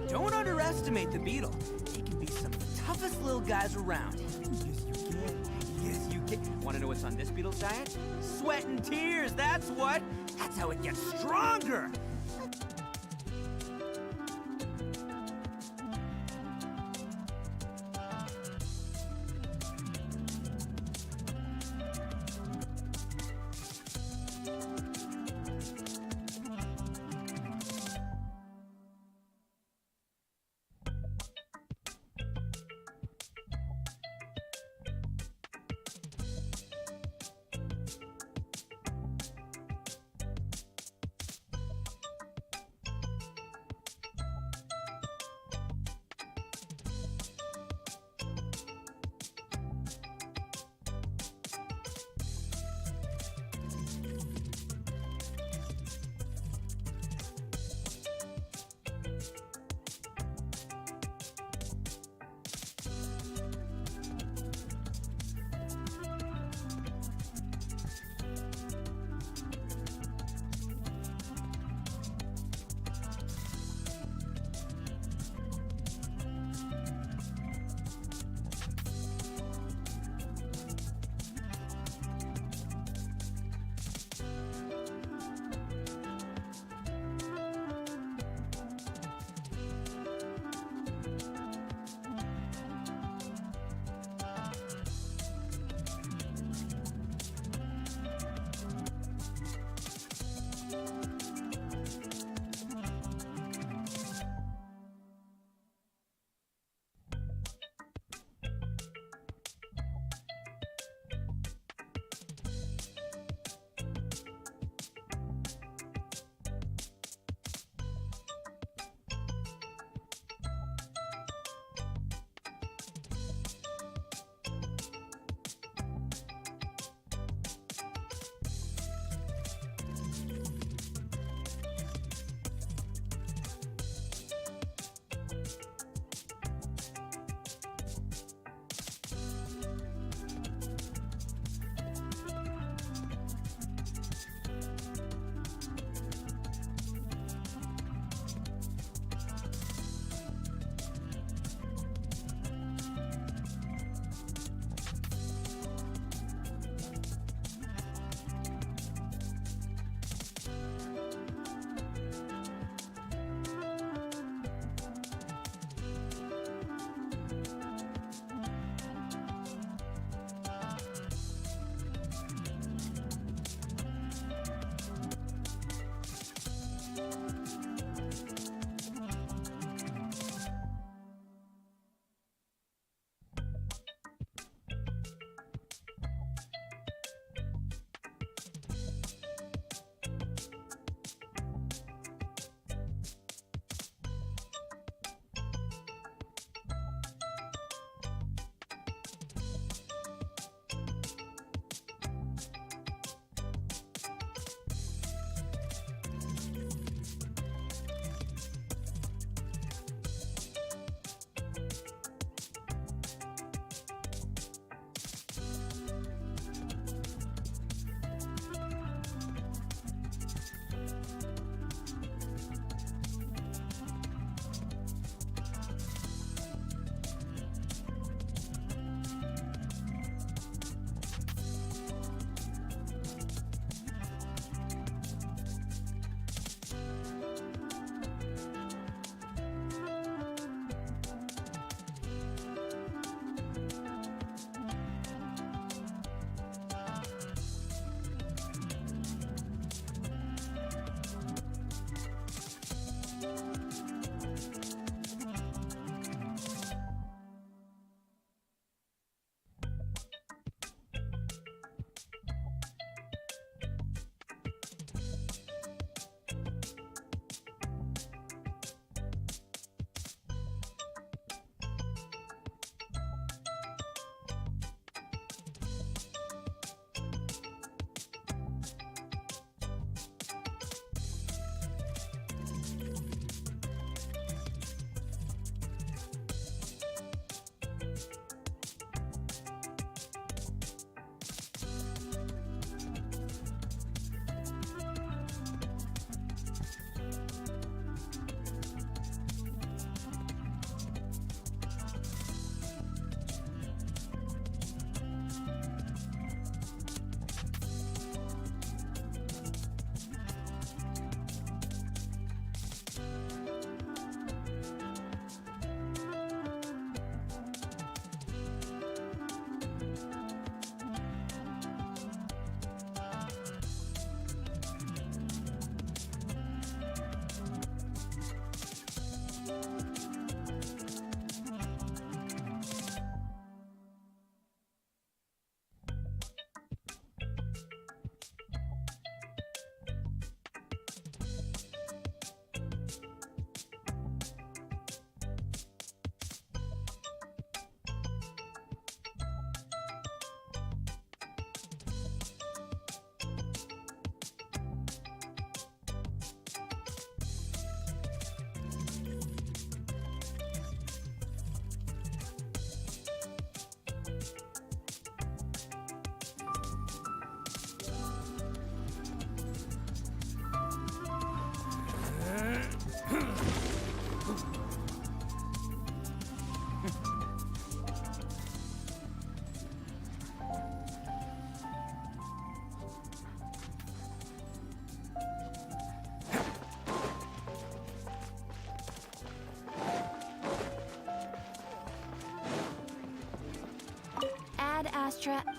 Don't underestimate the beetle. He can be some of the toughest little guys around. Yes, you can. Yes, you can. Want to know what's on this beetle's diet? Sweat and tears, that's what. That's how it gets stronger. extra...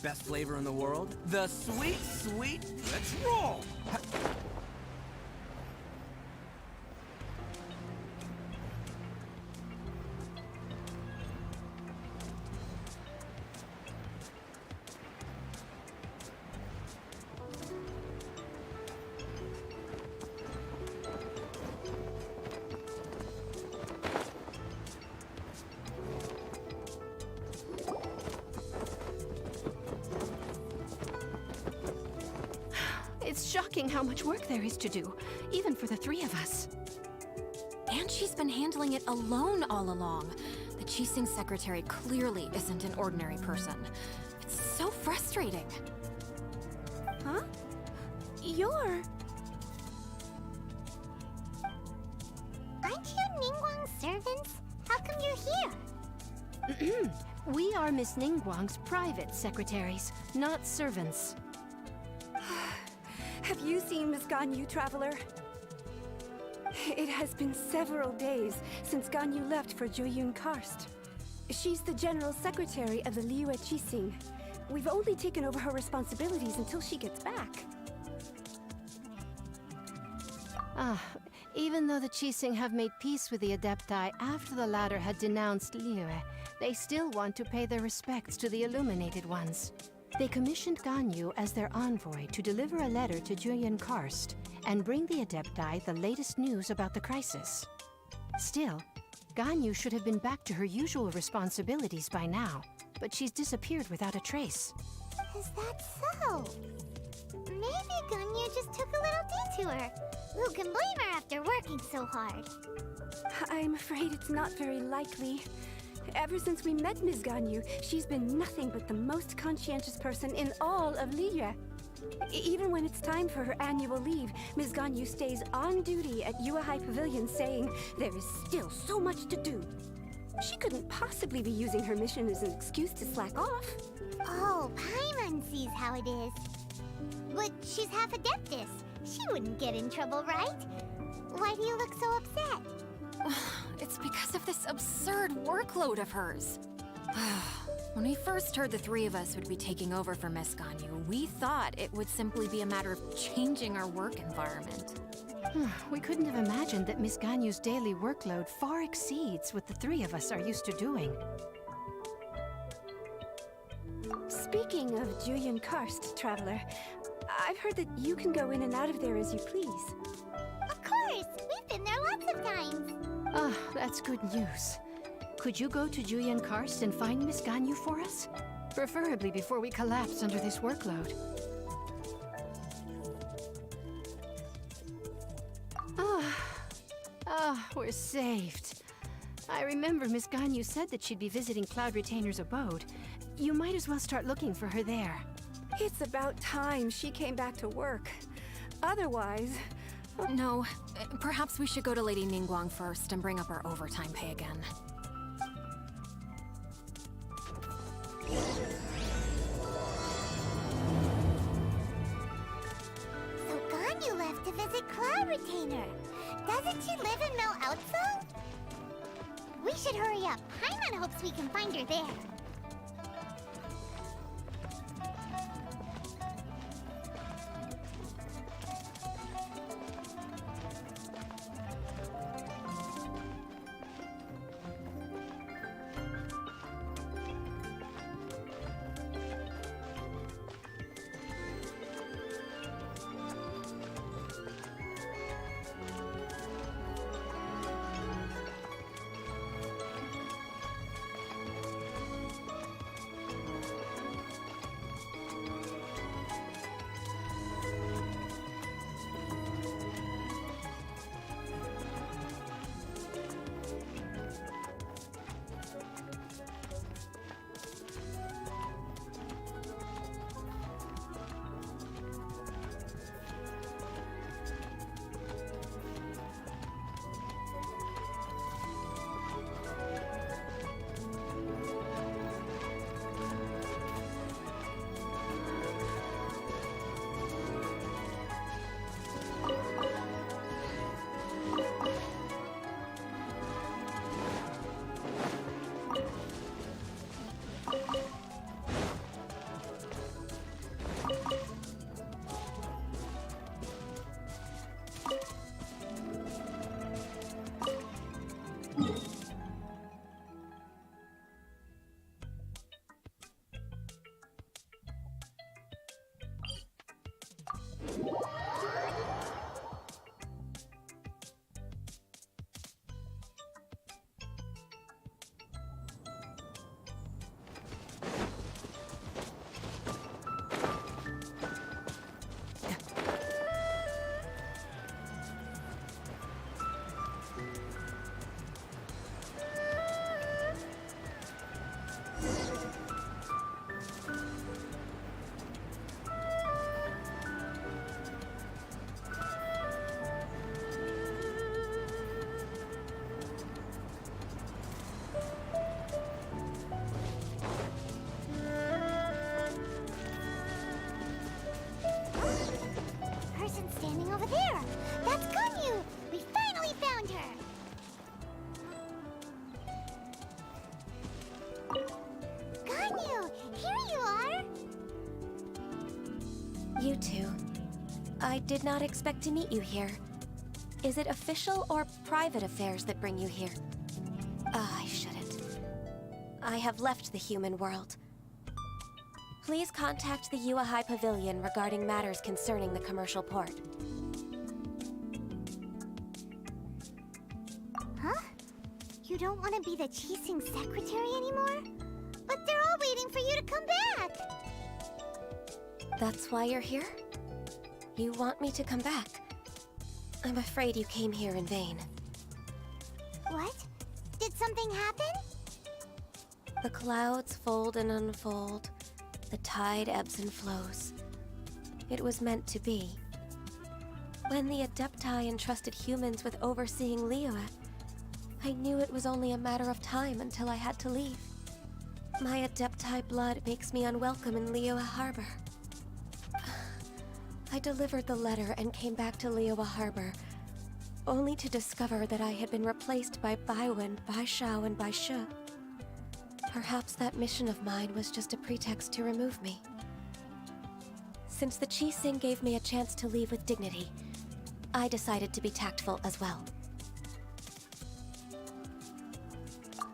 Best flavor in the world? The sweet, sweet... Let's roll! It's shocking how much work there is to do, even for the three of us. And she's been handling it alone all along. The Qixing secretary clearly isn't an ordinary person. It's so frustrating. Huh? You're... Aren't you Ningguang's servants? How come you're here? We are Miss Ningguang's private secretaries, not servants. Have you seen Miss Ganyu, Traveler? It has been several days since Ganyu left for Jueyun Karst. She's the General Secretary of the Liyue Qixing. We've only taken over her responsibilities until she gets back. Even though the Qixing have made peace with the Adepti after the latter had denounced Liyue, they still want to pay their respects to the Illuminated Ones. They commissioned Ganyu as their envoy to deliver a letter to Jueyun Karst and bring the Adepti the latest news about the crisis. Still, Ganyu should have been back to her usual responsibilities by now, but she's disappeared without a trace. Is that so? Maybe Ganyu just took a little detour. Who can blame her after working so hard? I'm afraid it's not very likely. Ever since we met Ms. Ganyu, she's been nothing but the most conscientious person in all of Liyue. Even when it's time for her annual leave, Ms. Ganyu stays on duty at Yuehai Pavilion saying there is still so much to do. She couldn't possibly be using her mission as an excuse to slack off. Oh, Paimon sees how it is. But she's half Adeptus. She wouldn't get in trouble, right? Why do you look so upset? It's because of this absurd workload of hers. When we first heard the three of us would be taking over for Miss Ganyu, we thought it would simply be a matter of changing our work environment. We couldn't have imagined that Miss Ganyu's daily workload far exceeds what the three of us are used to doing. Speaking of Jueyun Karst, Traveler, I've heard that you can go in and out of there as you please. Of course! We've been there lots of times! That's good news. Could you go to Jueyun Karst and find Miss Ganyu for us? Preferably before we collapse under this workload. We're saved. I remember Miss Ganyu said that she'd be visiting Cloud Retainer's abode. You might as well start looking for her there. It's about time she came back to work. Otherwise... No, perhaps we should go to Lady Ningguang first and bring up our overtime pay again. So Ganyu left to visit Cloud Retainer. Doesn't she live in Mel Outso? We should hurry up. Paimon hopes we can find her there. There! That's Ganyu! We finally found her! Ganyu! Here you are! You two. I did not expect to meet you here. Is it official or private affairs that bring you here? Ah, I shouldn't. I have left the human world. Please contact the Yua High Pavilion regarding matters concerning the commercial port. Huh? You don't want to be the Chising secretary anymore? But they're all waiting for you to come back! That's why you're here? You want me to come back? I'm afraid you came here in vain. What? Did something happen? The clouds fold and unfold. The tide ebbs and flows. It was meant to be. When the Adepti entrusted humans with overseeing Liyue, I knew it was only a matter of time until I had to leave. My Adepti blood makes me unwelcome in Liyue Harbor. I delivered the letter and came back to Liyue Harbor, only to discover that I had been replaced by Baiwen, Baishao, and Baishu. Perhaps that mission of mine was just a pretext to remove me. Since the Chising gave me a chance to leave with dignity, I decided to be tactful as well.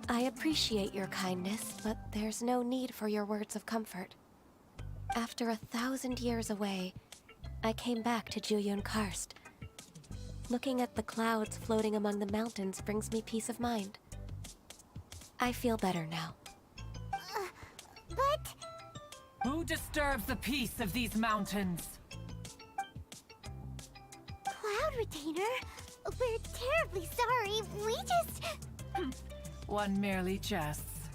I appreciate your kindness, but there's no need for your words of comfort. After 1,000 years away, I came back to Jueyun Karst. Looking at the clouds floating among the mountains brings me peace of mind. I feel better now. But... Who disturbs the peace of these mountains? Cloud Retainer? We're terribly sorry. We just... One merely jests.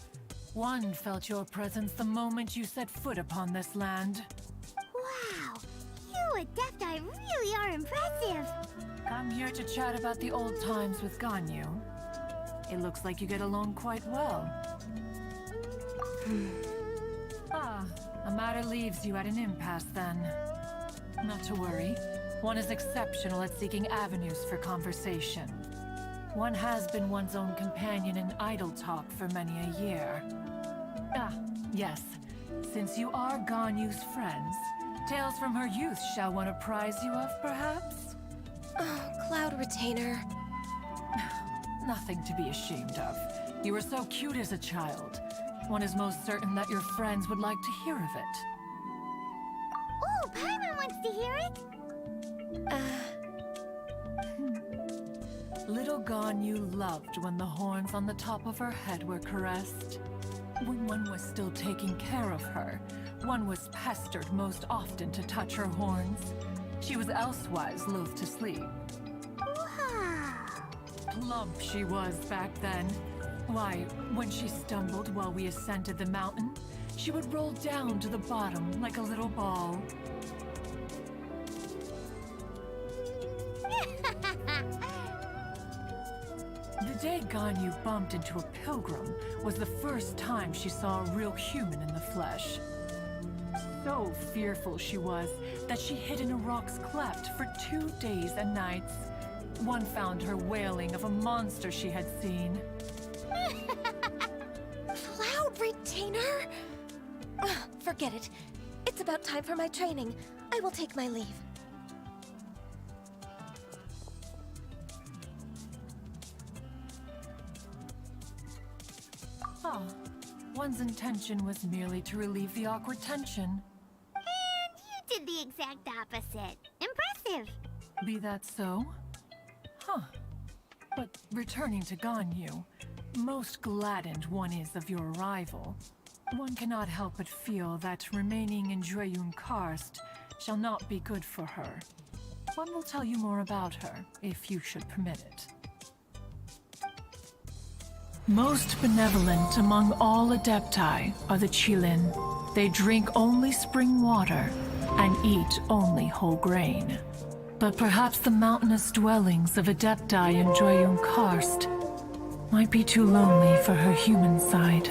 One felt your presence the moment you set foot upon this land. Wow! You Adepti really are impressive! I'm here to chat about the old times with Ganyu. It looks like you get along quite well. A matter leaves you at an impasse then. Not to worry. One is exceptional at seeking avenues for conversation. One has been one's own companion in idle talk for many a year. Yes. Since you are Ganyu's friends, tales from her youth shall one apprise you of, perhaps? Oh, Cloud Retainer. Nothing to be ashamed of. You were so cute as a child. One is most certain that your friends would like to hear of it. Oh, Paimon wants to hear it! Little Ganyu loved when the horns on the top of her head were caressed. When one was still taking care of her, one was pestered most often to touch her horns. She was elsewise loath to sleep. Wow! Plump she was back then. Why, when she stumbled while we ascended the mountain, she would roll down to the bottom like a little ball. The day Ganyu bumped into a pilgrim was the first time she saw a real human in the flesh. So fearful she was that she hid in a rock's cleft for 2 days and nights. One found her wailing of a monster she had seen. Cloud Retainer? Forget it. It's about time for my training. I will take my leave. One's intention was merely to relieve the awkward tension. And you did the exact opposite. Impressive! Be that so? But returning to Ganyu, most gladdened one is of your arrival. One cannot help but feel that remaining in Jueyun Karst shall not be good for her. One will tell you more about her, if you should permit it. Most benevolent among all Adepti are the Qilin. They drink only spring water and eat only whole grain. But perhaps the mountainous dwellings of Adepti in Jueyun Karst might be too lonely for her human side.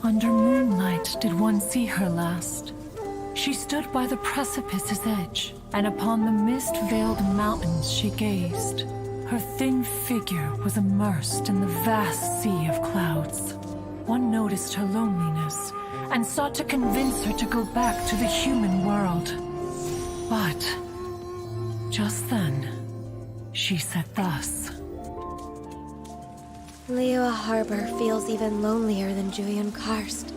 Under moonlight did one see her last. She stood by the precipice's edge, and upon the mist-veiled mountains she gazed. Her thin figure was immersed in the vast sea of clouds. One noticed her loneliness, and sought to convince her to go back to the human world. But just then, she said thus. Liyue Harbor feels even lonelier than Jueyun Karst.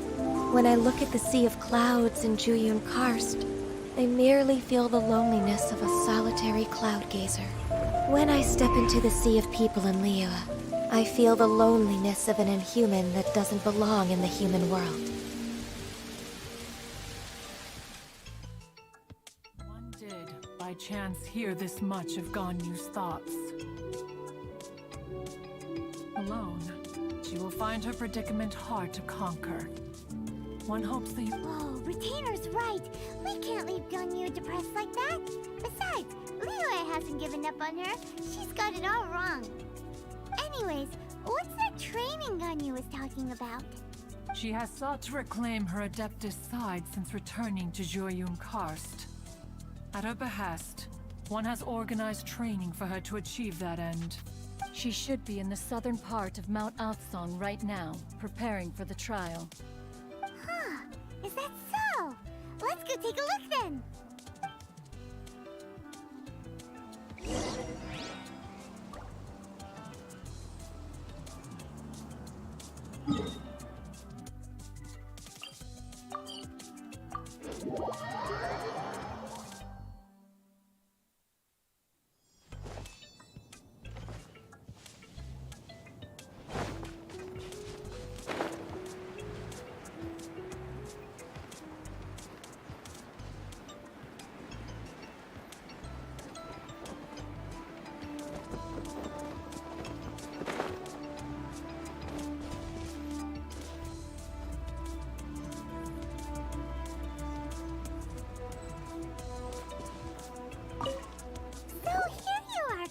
When I look at the sea of clouds in Jueyun Karst, I merely feel the loneliness of a solitary cloud gazer. When I step into the sea of people in Liyue, I feel the loneliness of an inhuman that doesn't belong in the human world. One did, by chance, hear this much of Ganyu's thoughts. Alone, she will find her predicament hard to conquer. One hopes the... Oh, Retainer's right. We can't leave Ganyu depressed like that. Besides, Liyue hasn't given up on her. She's got it all wrong. Anyways, what's that training Ganyu was talking about? She has sought to reclaim her Adeptus side since returning to Jueyun Karst. At her behest, one has organized training for her to achieve that end. She should be in the southern part of Mount Aotsong right now, preparing for the trial. Huh, is that so? Let's go take a look then.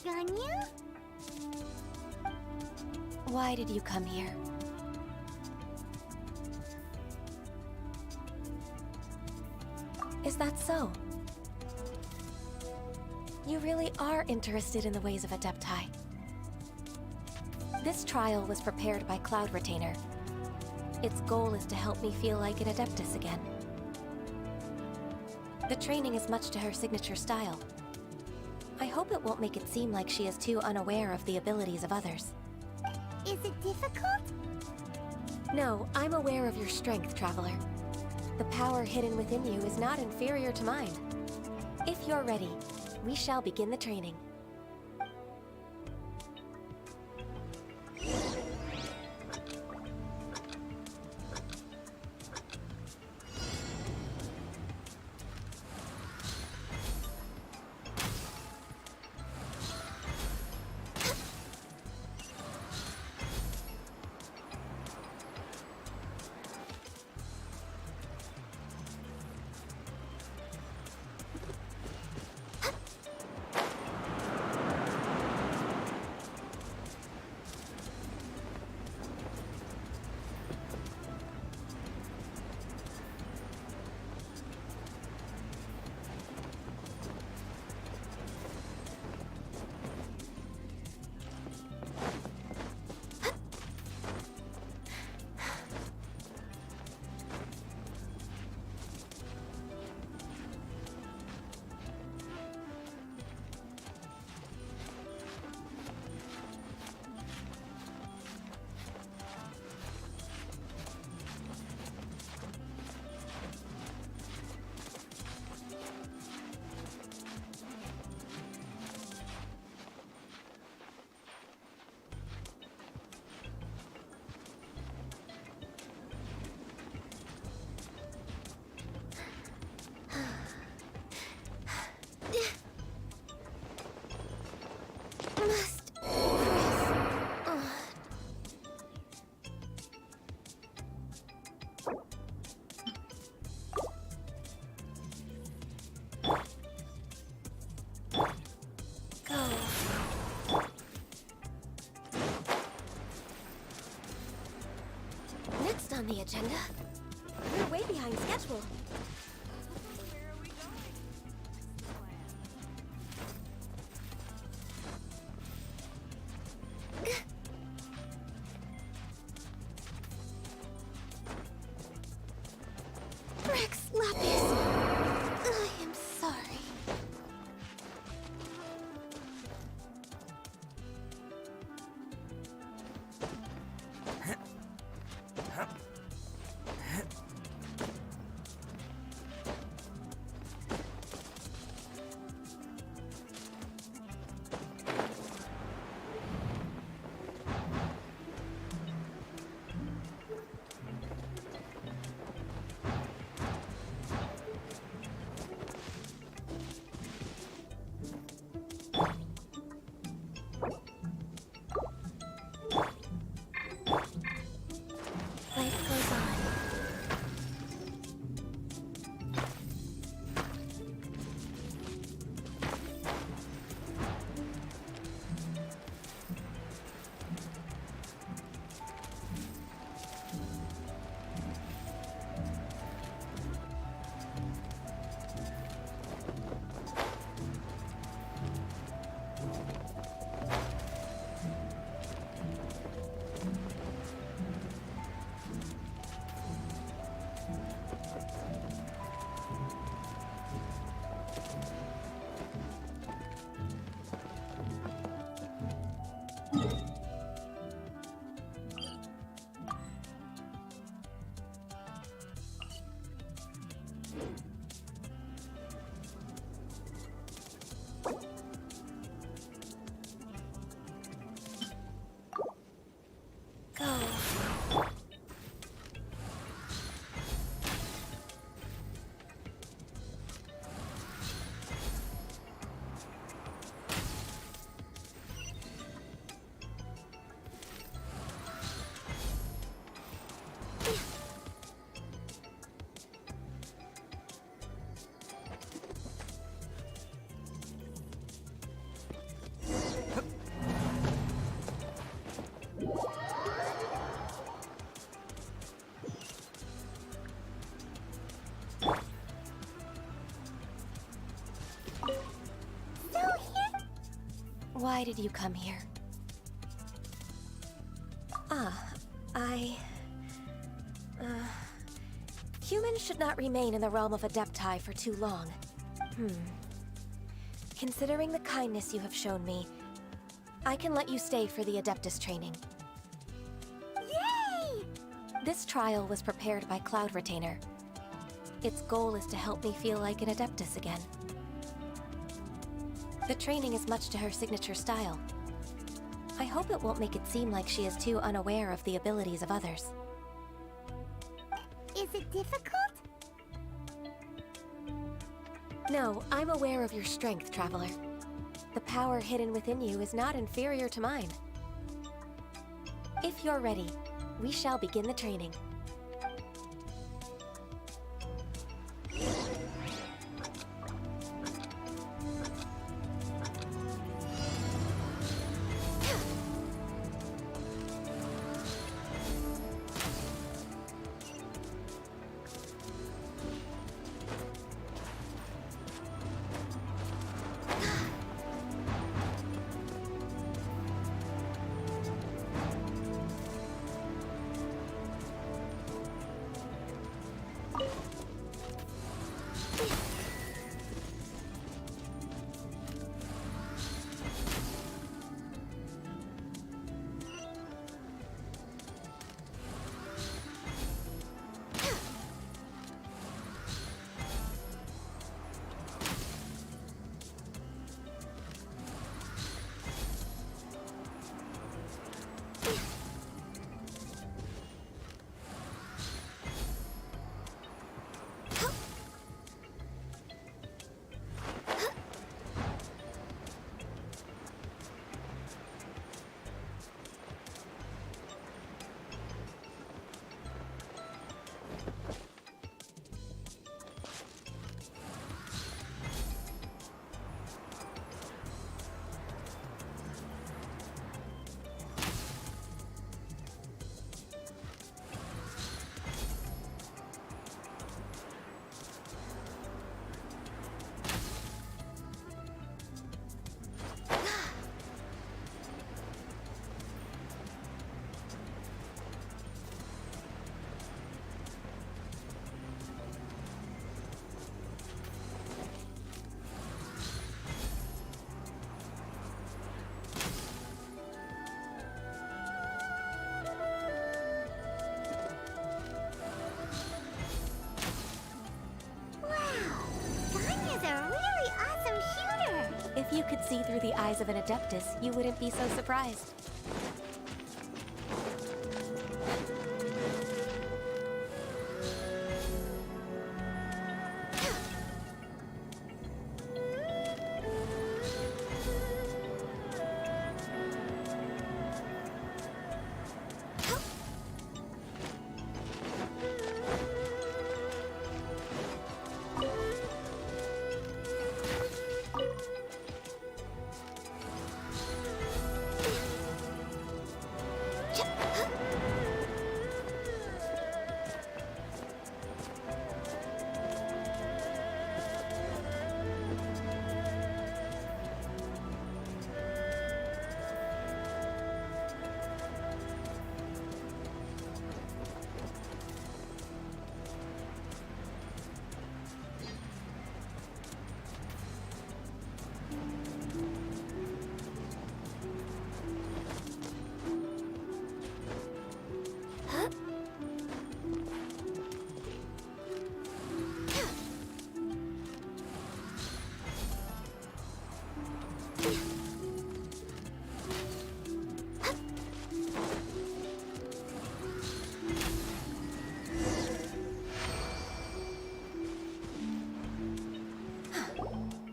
Ganyu? Why did you come here? Is that so? You really are interested in the ways of Adepti. This trial was prepared by Cloud Retainer. Its goal is to help me feel like an Adeptus again. The training is much to her signature style. I hope it won't make it seem like she is too unaware of the abilities of others. Is it difficult? No, I'm aware of your strength, Traveler. The power hidden within you is not inferior to mine. If you're ready, we shall begin the training. Next on the agenda, we're way behind schedule. Why did you come here? Humans should not remain in the realm of Adepti for too long. Considering the kindness you have shown me, I can let you stay for the Adeptus training. Yay! This trial was prepared by Cloud Retainer. Its goal is to help me feel like an Adeptus again. The training is much to her signature style. I hope it won't make it seem like she is too unaware of the abilities of others. Is it difficult? No, I'm aware of your strength, Traveler. The power hidden within you is not inferior to mine. If you're ready, we shall begin the training. If you could see through the eyes of an Adeptus, you wouldn't be so surprised.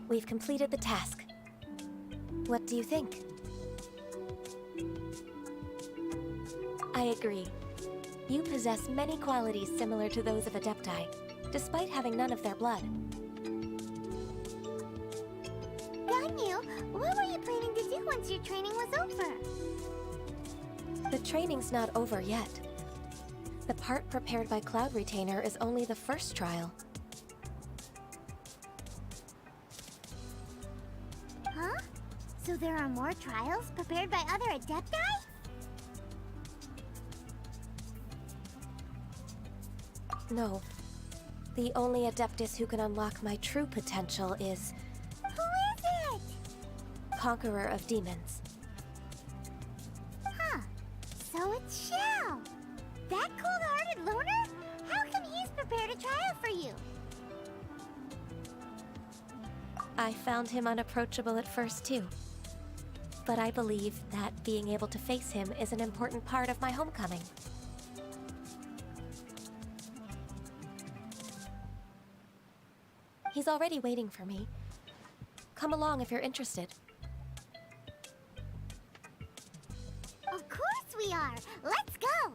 We've completed the task. What do you think? I agree. You possess many qualities similar to those of Adepti, despite having none of their blood. Ganyu, what were you planning to do once your training was over? The training's not over yet. The part prepared by Cloud Retainer is only the first trial. Huh? So there are more trials prepared by other Adepti? No. The only Adeptus who can unlock my true potential is Who is it? Conqueror of Demons. Huh. So it's Shell. That cold-hearted loner? How come he's prepared a trial for you? I found him unapproachable at first, too. But I believe that being able to face him is an important part of my homecoming. He's already waiting for me. Come along if you're interested. Of course we are. Let's go.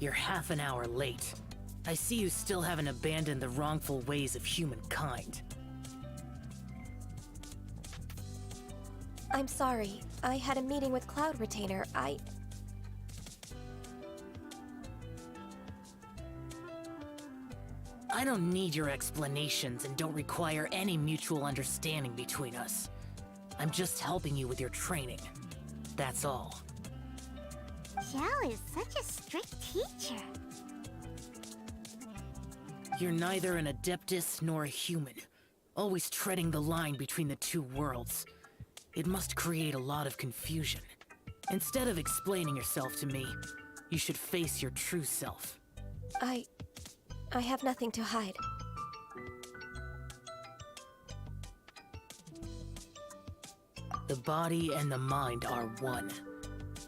You're half an hour late. I see you still haven't abandoned the wrongful ways of humankind. I'm sorry. I had a meeting with Cloud Retainer. I don't need your explanations and don't require any mutual understanding between us. I'm just helping you with your training. That's all. Shell is such a strict teacher. You're neither an Adeptus nor a human, always treading the line between the two worlds. It must create a lot of confusion. Instead of explaining yourself to me, you should face your true self. I have nothing to hide. The body and the mind are one.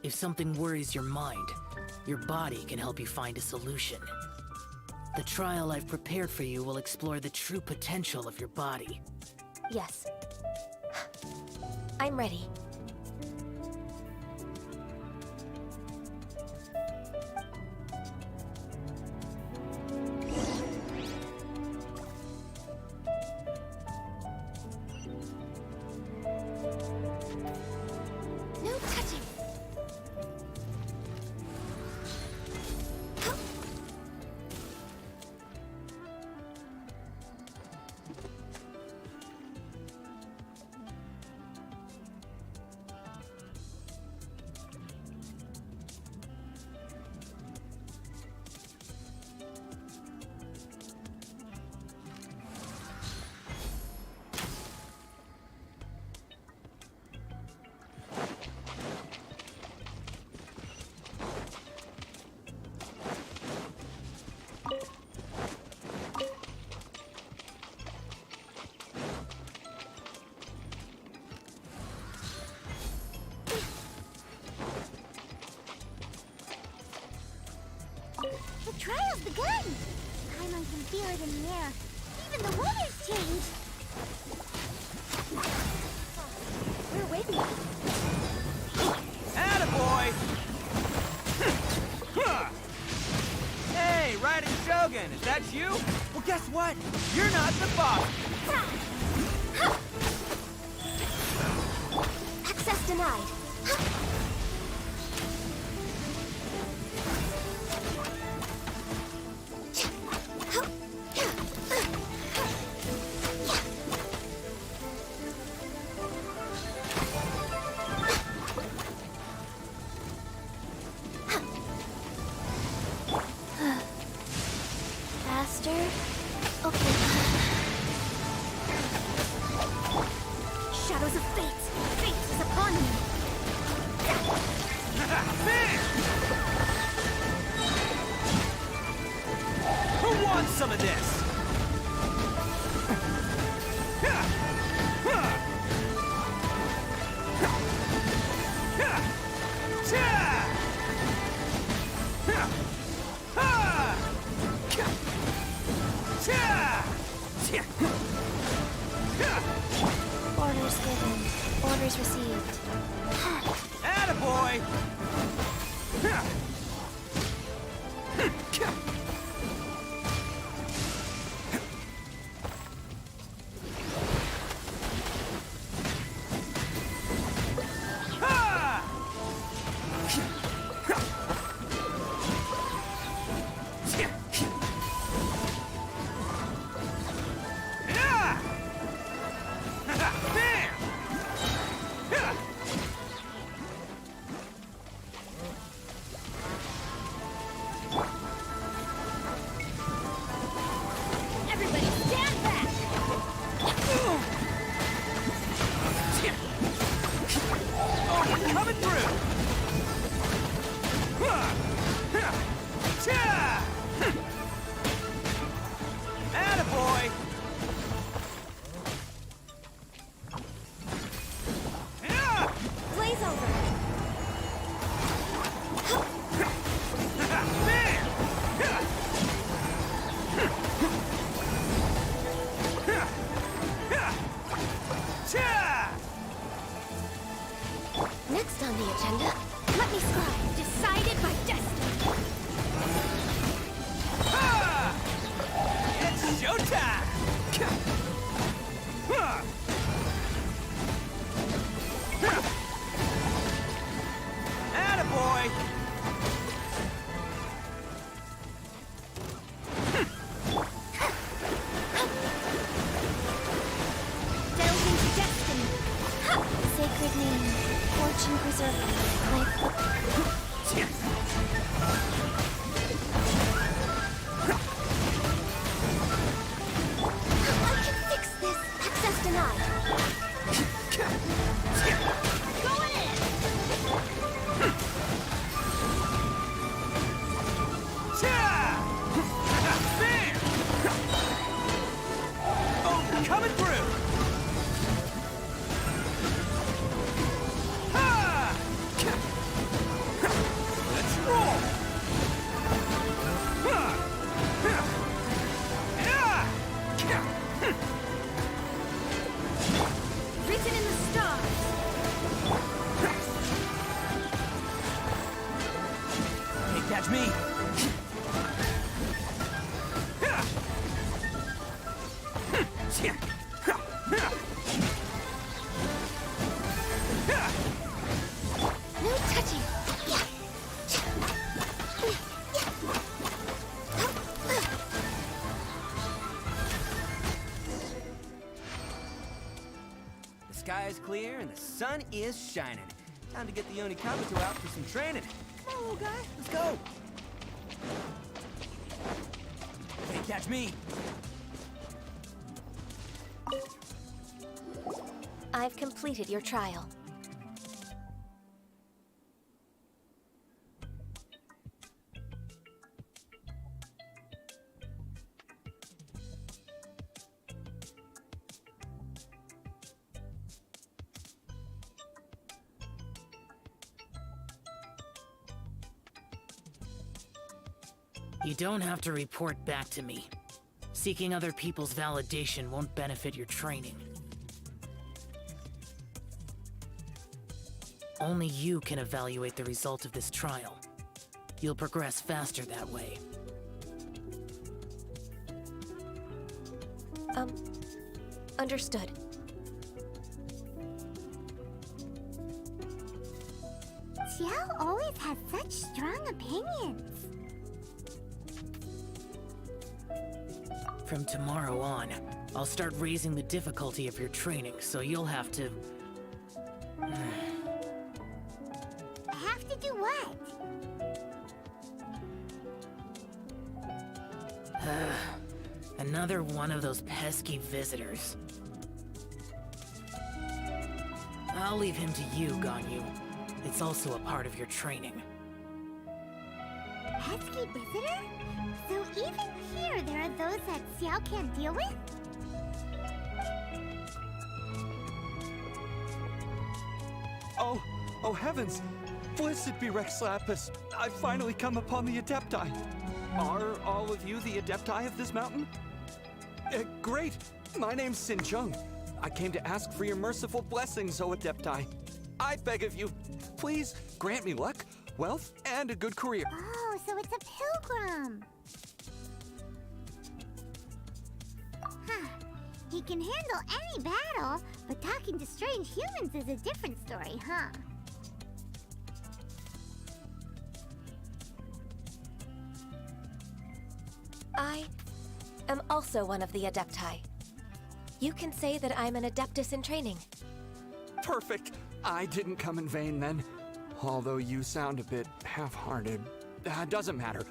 If something worries your mind, your body can help you find a solution. The trial I've prepared for you will explore the true potential of your body. Yes. I'm ready. No touching! The trial's begun! Paimon can feel it in the air. Even the weather's changed! We're waiting. Attaboy! Hey, Riding Shogun, is that you? Well, guess what? You're not the boss. Access denied. Faster? Okay. Shadows of fate! Fate is upon me! Who wants some of this? Orders given. Orders received. Attaboy! Everybody stand back! Oh, we're coming through! Attaboy! Blaze over! Next on the agenda, let me scribe. Decided by destiny! It's showtime! Attaboy! Delve into destiny! Sacred name, fortune preserver, life. I can fix this. Access denied. Going in! Oh, coming through! Let's roll! No touching! The sky is clear and the sun is shining. Time to get the Unicornis out for some training. Come on, little guy, let's go. Can't catch me. I've completed your trial. You don't have to report back to me. Seeking other people's validation won't benefit your training. Only you can evaluate the result of this trial. You'll progress faster that way. Understood. Xiao always has such strong opinions. From tomorrow on, I'll start raising the difficulty of your training, so you'll have to... Have to do what? Another one of those pesky visitors. I'll leave him to you, Ganyu. It's also a part of your training. Pesky visitor? So even here there are those that Xiao can't deal with? Oh heavens! Blessed be Rex Lapis! I've finally come upon the Adepti! Are all of you the Adepti of this mountain? Great! My name's Sin Chung. I came to ask for your merciful blessings, O Adepti. I beg of you, please grant me luck, wealth, and a good career. Oh, so it's a pilgrim. Huh. He can handle any battle, but talking to strange humans is a different story, huh? I am also one of the Adepti. You can say that I'm an Adeptus in training. Perfect! I didn't come in vain then. Although you sound a bit half-hearted. Doesn't matter.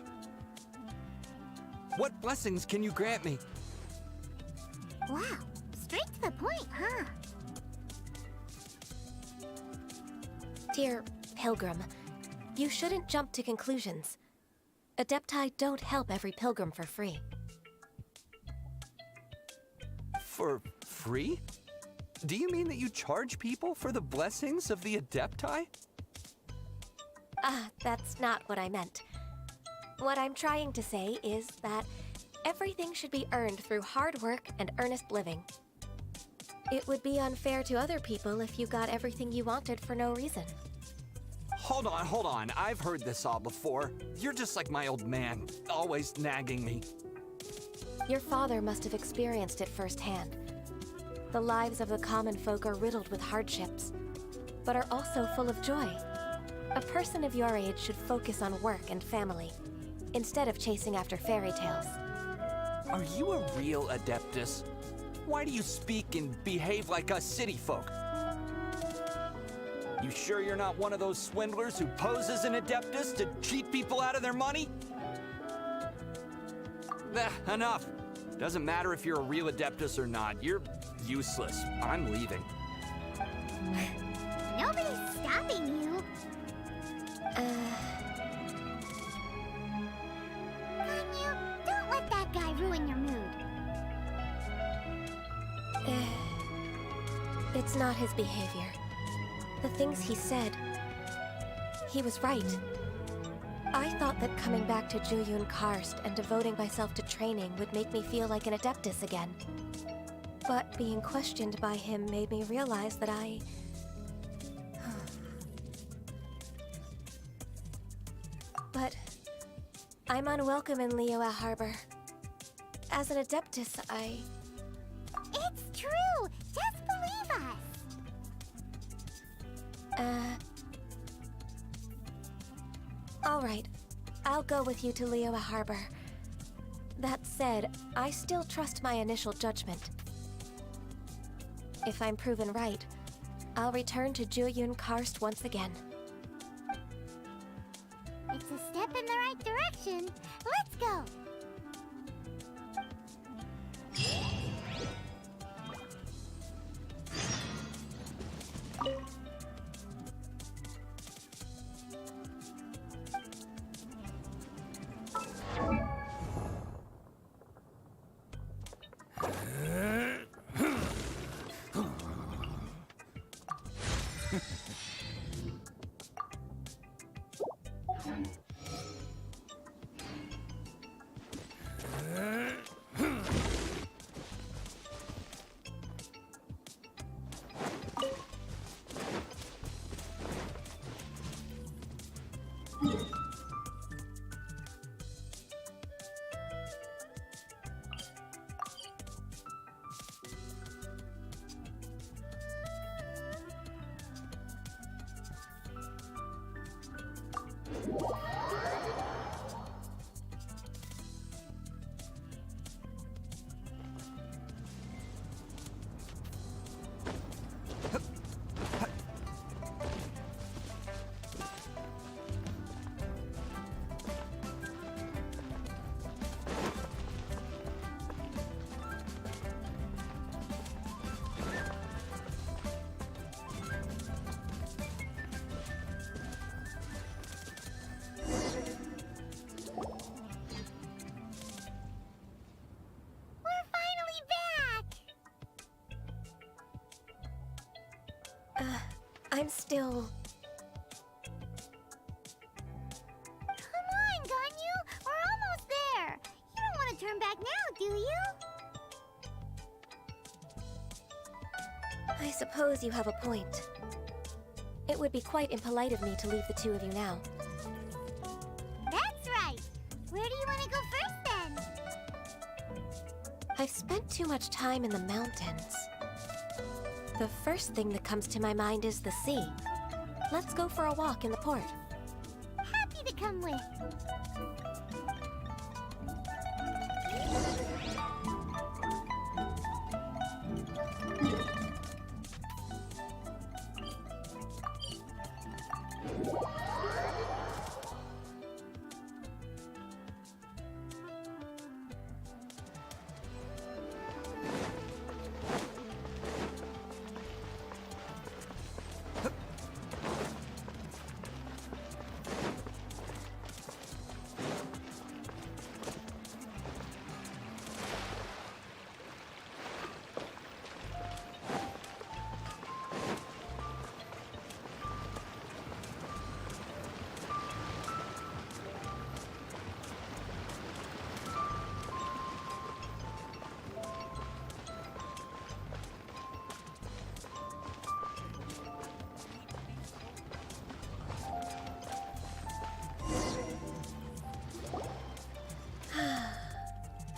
What blessings can you grant me? Wow, straight to the point, huh? Dear Pilgrim, you shouldn't jump to conclusions. Adepti don't help every pilgrim for free. For free? Do you mean that you charge people for the blessings of the Adepti? That's not what I meant. What I'm trying to say is that everything should be earned through hard work and earnest living. It would be unfair to other people if you got everything you wanted for no reason. Hold on. I've heard this all before. You're just like my old man, always nagging me. Your father must have experienced it firsthand. The lives of the common folk are riddled with hardships, but are also full of joy. A person of your age should focus on work and family, instead of chasing after fairy tales. Are you a real Adeptus? Why do you speak and behave like us city folk? You sure you're not one of those swindlers who pose as an Adeptus to cheat people out of their money? Enough. Doesn't matter if you're a real Adeptus or not. You're useless. I'm leaving. Nobody's stopping you. Ganyu, don't let that guy ruin your mood. It's not his behavior. The things he said, he was right. I thought that coming back to Juyun Karst and devoting myself to training would make me feel like an Adeptus again. But being questioned by him made me realize that But I'm unwelcome in Liyue Harbor. As an Adeptus, It's true! I'll go with you to Liyue Harbor. That said, I still trust my initial judgment. If I'm proven right, I'll return to Jueyun Karst once again. It's a step in the right direction. Let's go. I'm still... Come on, Ganyu! We're almost there! You don't want to turn back now, do you? I suppose you have a point. It would be quite impolite of me to leave the two of you now. That's right! Where do you want to go first, then? I've spent too much time in the mountains. The first thing that comes to my mind is the sea. Let's go for a walk in the port. Happy to come with.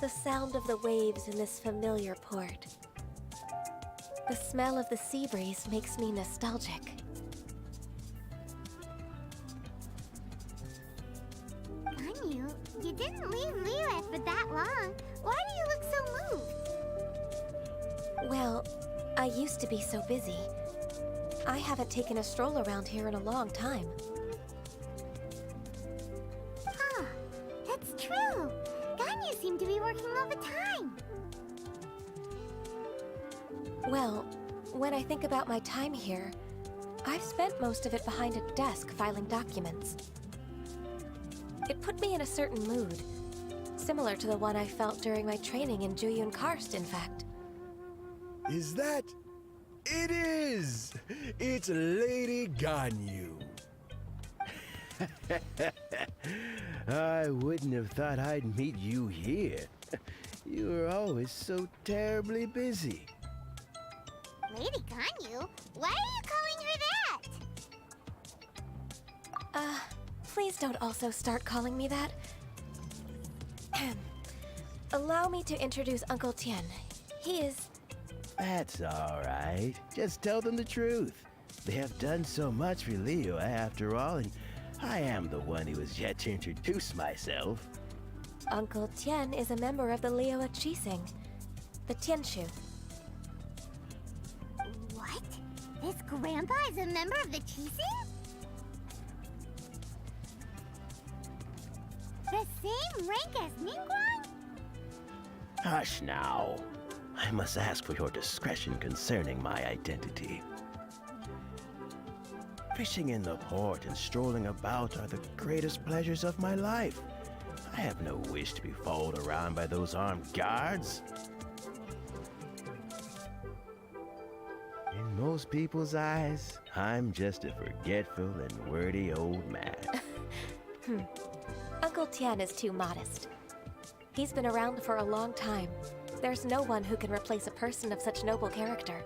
The sound of the waves in this familiar port. The smell of the sea breeze makes me nostalgic. Ganyu, you didn't leave Liyue for that long. Why do you look so moved? Well, I used to be so busy. I haven't taken a stroll around here in a long time. Huh, that's true. Ganyu seemed to be working all the time. Well, when I think about my time here, I've spent most of it behind a desk filing documents. It put me in a certain mood, similar to the one I felt during my training in Jueyun Karst, in fact. Is that... It is! It's Lady Ganyu. I wouldn't have thought I'd meet you here. You were always so terribly busy. Lady Ganyu? Why are you calling her that? Please don't also start calling me that. Allow me to introduce Uncle Tien. He is... That's all right. Just tell them the truth. They have done so much for Liyue after all, and I am the one who has yet to introduce myself. Uncle Tian is a member of the Liyue Qixing, the Tianshu. What? This grandpa is a member of the Qixing? The same rank as Ningguang? Hush now. I must ask for your discretion concerning my identity. Fishing in the port and strolling about are the greatest pleasures of my life. I have no wish to be followed around by those armed guards. In most people's eyes, I'm just a forgetful and wordy old man. Uncle Tian is too modest. He's been around for a long time. There's no one who can replace a person of such noble character.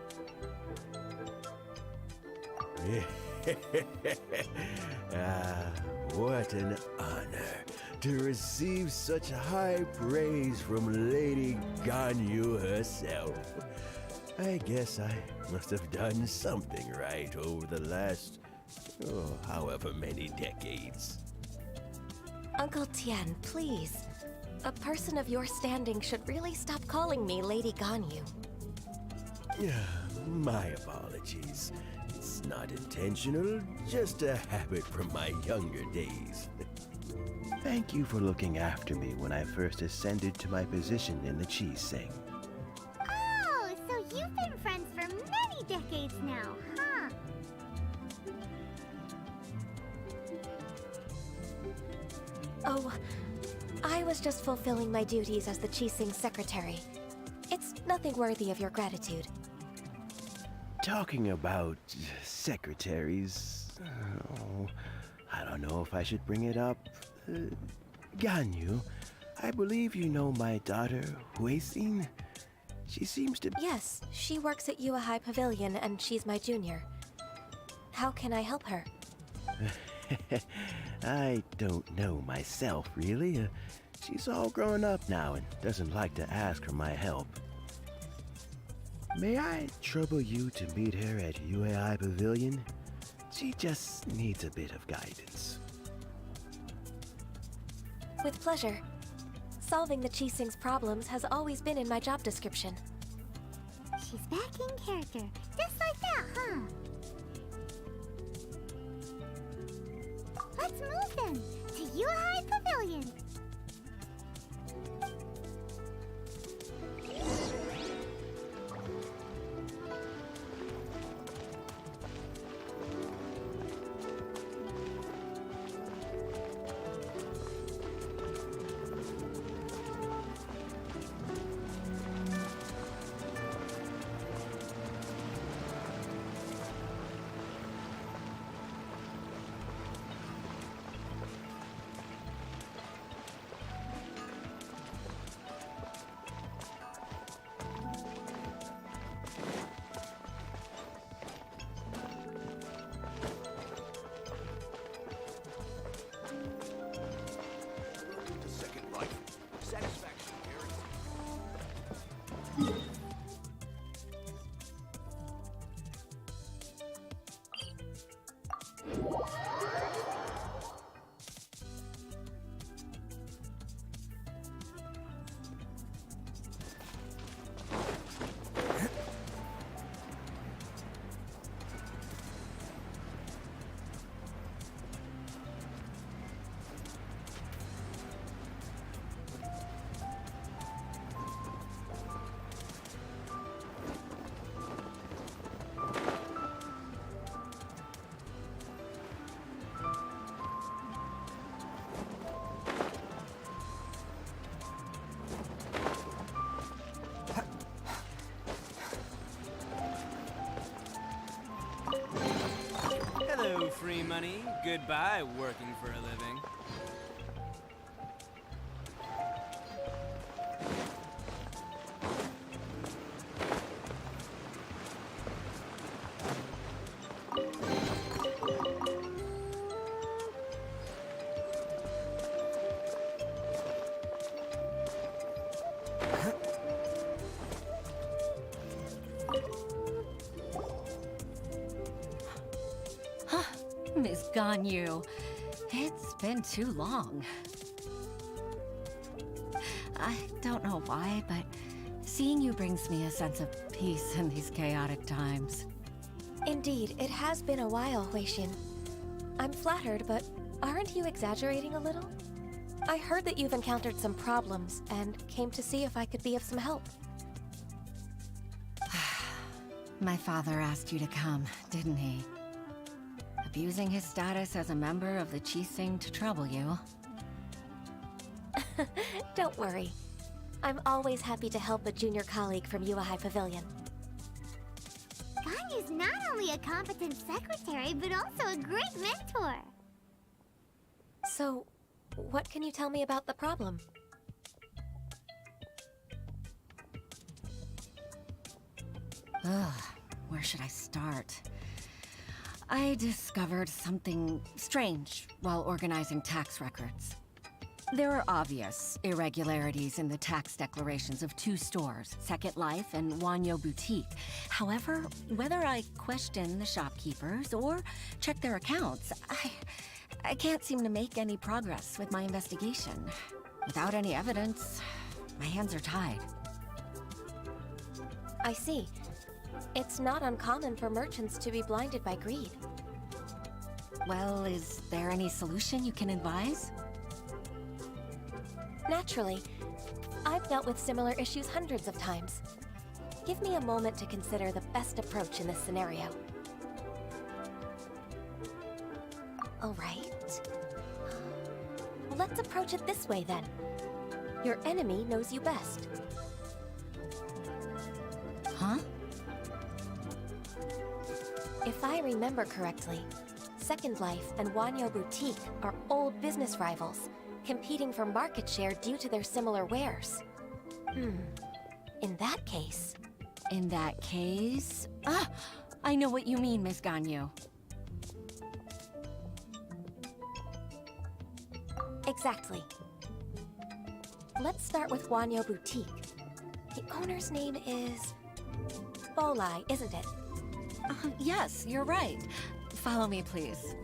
What an honor to receive such high praise from Lady Ganyu herself. I guess I must have done something right over the last, however many decades. Uncle Tian, please. A person of your standing should really stop calling me Lady Ganyu. My apologies. It's not intentional, just a habit from my younger days. Thank you for looking after me when I first ascended to my position in the Qixing. Oh, so you've been friends for many decades now, huh? Oh, I was just fulfilling my duties as the Qixing secretary. It's nothing worthy of your gratitude. Talking about secretaries, I don't know if I should bring it up. Ganyu, I believe you know my daughter, Huixin. She seems to... Yes, she works at Yue High Pavilion and she's my junior. How can I help her? I don't know myself, really. She's all grown up now and doesn't like to ask for my help. May I trouble you to meet her at UAI Pavilion? She just needs a bit of guidance. With pleasure. Solving the Qixing's problems has always been in my job description. She's back in character, just like that, huh? Let's move then to High Pavilion. Hello, free money. Goodbye, working for a living. Miss Ganyu. It's been too long. I don't know why, but seeing you brings me a sense of peace in these chaotic times. Indeed, it has been a while, Huixin. I'm flattered, but aren't you exaggerating a little? I heard that you've encountered some problems and came to see if I could be of some help. My father asked you to come, didn't he? Abusing his status as a member of the Qixing to trouble you. Don't worry. I'm always happy to help a junior colleague from Yuehai Pavilion. Ganyu's not only a competent secretary, but also a great mentor. So, what can you tell me about the problem? Ugh, where should I start? I discovered something strange while organizing tax records. There are obvious irregularities in the tax declarations of two stores, Second Life and Wanyo Boutique. However, whether I question the shopkeepers or check their accounts, I can't seem to make any progress with my investigation. Without any evidence, my hands are tied. I see. It's not uncommon for merchants to be blinded by greed. Well, is there any solution you can advise? Naturally. I've dealt with similar issues hundreds of times. Give me a moment to consider the best approach in this scenario. All right. Let's approach it this way then. Your enemy knows you best. Huh? If I remember correctly, Second Life and Wanyo Boutique are old business rivals, competing for market share due to their similar wares. In that case... In that case... Ah! I know what you mean, Miss Ganyu. Exactly. Let's start with Wanyo Boutique. The owner's name is... Bolai, isn't it? Yes, you're right. Follow me, please.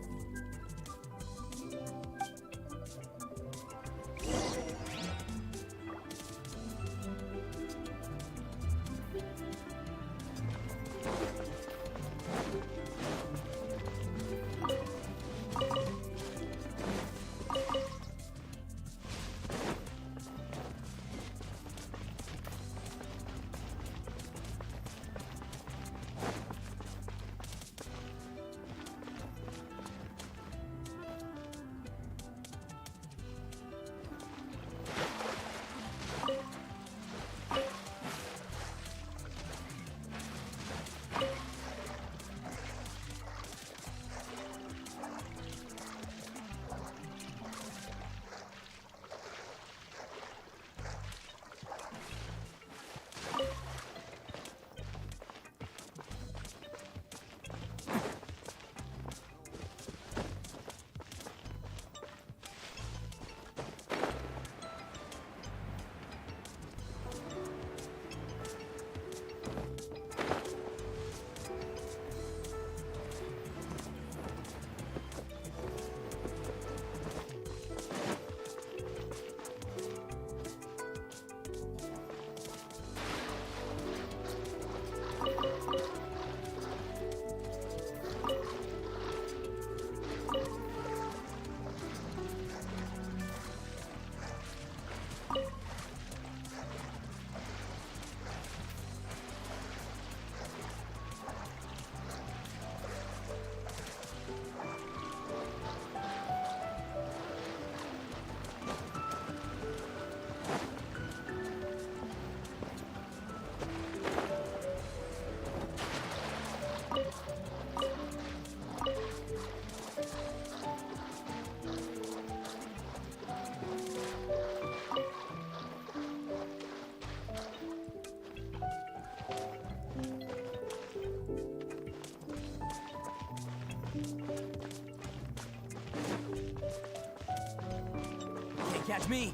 Catch me!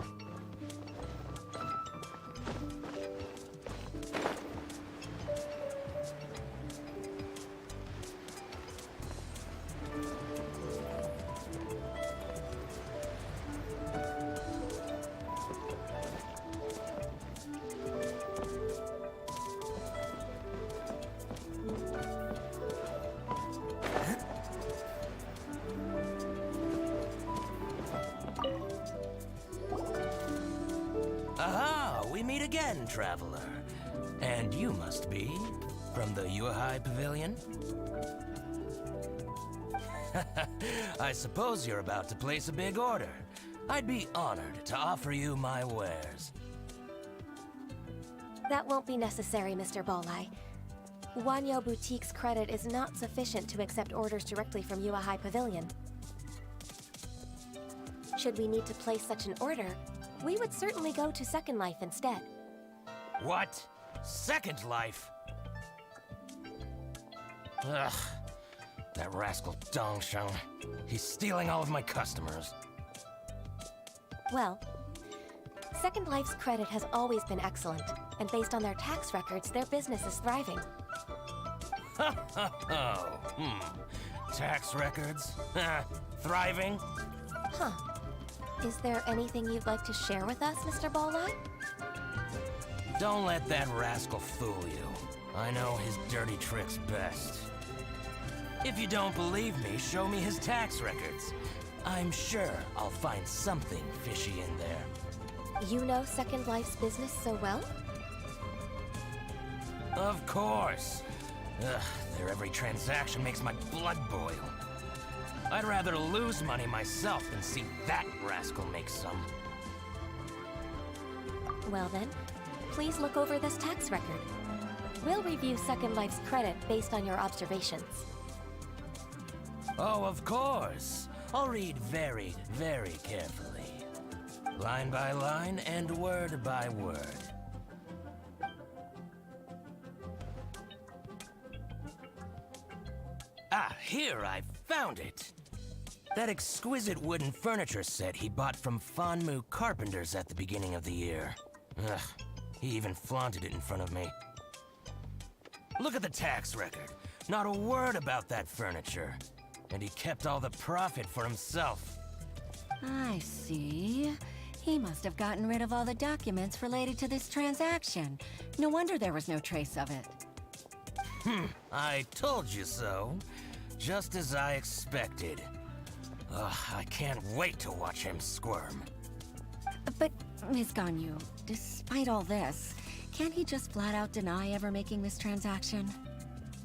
again, traveler. And you must be from the Yuehai Pavilion? I suppose you're about to place a big order. I'd be honored to offer you my wares. That won't be necessary, Mr. Bolai. Wanyo Boutique's credit is not sufficient to accept orders directly from Yuehai Pavilion. Should we need to place such an order, we would certainly go to Second Life instead. What? Second Life? Ugh. That rascal Dongsheng. He's stealing all of my customers. Well, Second Life's credit has always been excellent, and based on their tax records, their business is thriving. Tax records? Thriving? Huh. Is there anything you'd like to share with us, Mr. Bolai? Don't let that rascal fool you. I know his dirty tricks best. If you don't believe me, show me his tax records. I'm sure I'll find something fishy in there. You know Second Life's business so well? Of course. Ugh, their every transaction makes my blood boil. I'd rather lose money myself than see that rascal make some. Well then, please look over this tax record. We'll review Second Life's credit based on your observations. Oh, of course. I'll read very, very carefully. Line by line and word by word. Ah, here, I found it! That exquisite wooden furniture set he bought from Fanmu Carpenters at the beginning of the year. Ugh, he even flaunted it in front of me. Look at the tax record. Not a word about that furniture. And he kept all the profit for himself. I see. He must have gotten rid of all the documents related to this transaction. No wonder there was no trace of it. I told you so. Just as I expected. Ugh, I can't wait to watch him squirm. But, Ms. Ganyu, despite all this, can't he just flat out deny ever making this transaction?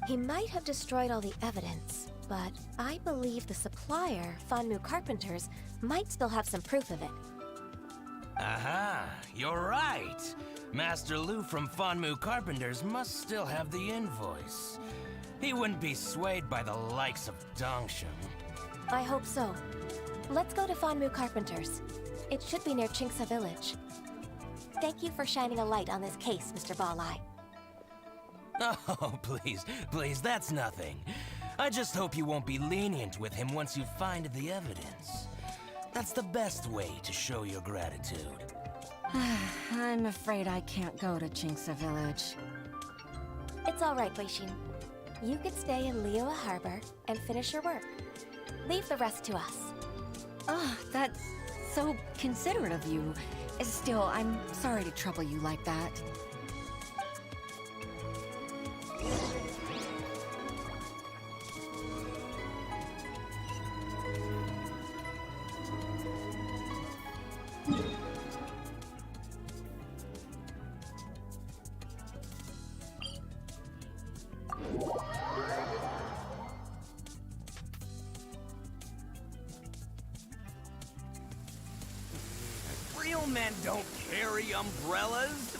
He might have destroyed all the evidence, but I believe the supplier, Fanmu Carpenters, might still have some proof of it. Aha, you're right. Master Lu from Fanmu Carpenters must still have the invoice. He wouldn't be swayed by the likes of Dongsheng. I hope so. Let's go to Fanmu Carpenters. It should be near Chingsa Village. Thank you for shining a light on this case, Mr. Balai. Oh, please, that's nothing. I just hope you won't be lenient with him once you find the evidence. That's the best way to show your gratitude. I'm afraid I can't go to Chingsa Village. It's all right, Weishin. You could stay in Liyue Harbor and finish your work. Leave the rest to us. Oh, that's so considerate of you. Still, I'm sorry to trouble you like that. Real men don't carry umbrellas.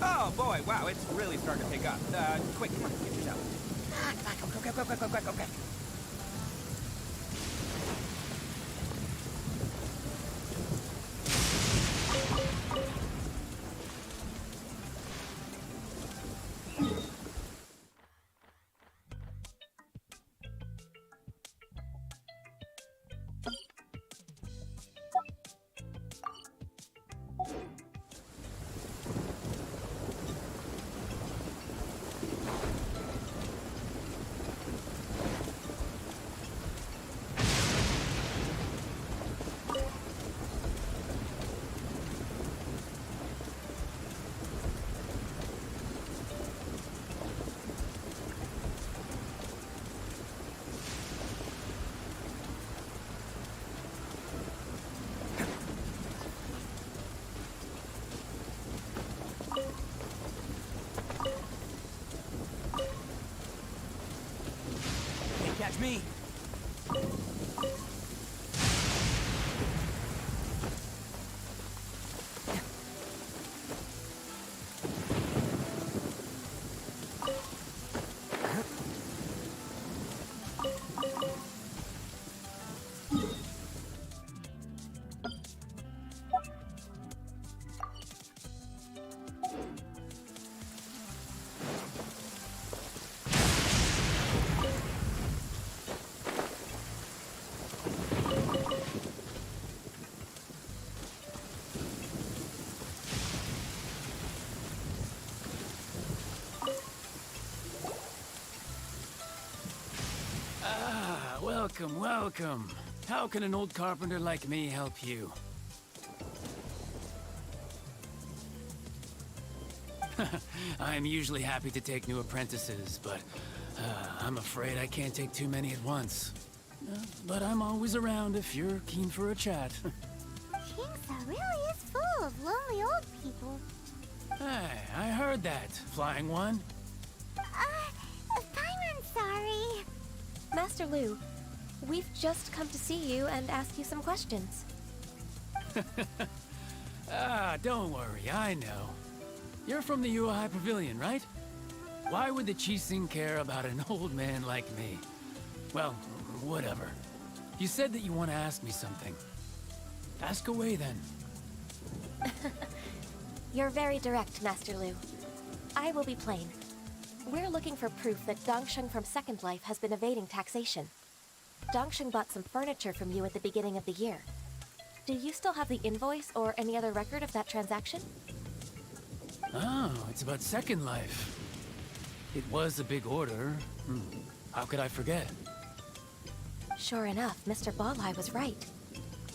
Oh boy, wow, it's really starting to pick up. Quick, come on, get yourself. Go. It's me. Welcome, welcome. How can an old carpenter like me help you? I'm usually happy to take new apprentices, but I'm afraid I can't take too many at once. But I'm always around if you're keen for a chat. Kingsa really is full of lonely old people. Hey, I heard that, Flying One. I'm sorry. Master Lu, we've just come to see you and ask you some questions. Don't worry, I know. You're from the Yuehai Pavilion, right? Why would the Qixing care about an old man like me? Well, whatever. You said that you want to ask me something. Ask away, then. You're very direct, Master Lu. I will be plain. We're looking for proof that Dongsheng from Second Life has been evading taxation. Dongsheng bought some furniture from you at the beginning of the year. Do you still have the invoice or any other record of that transaction? Oh, it's about Second Life. It was a big order. How could I forget? Sure enough, Mr. Balai was right.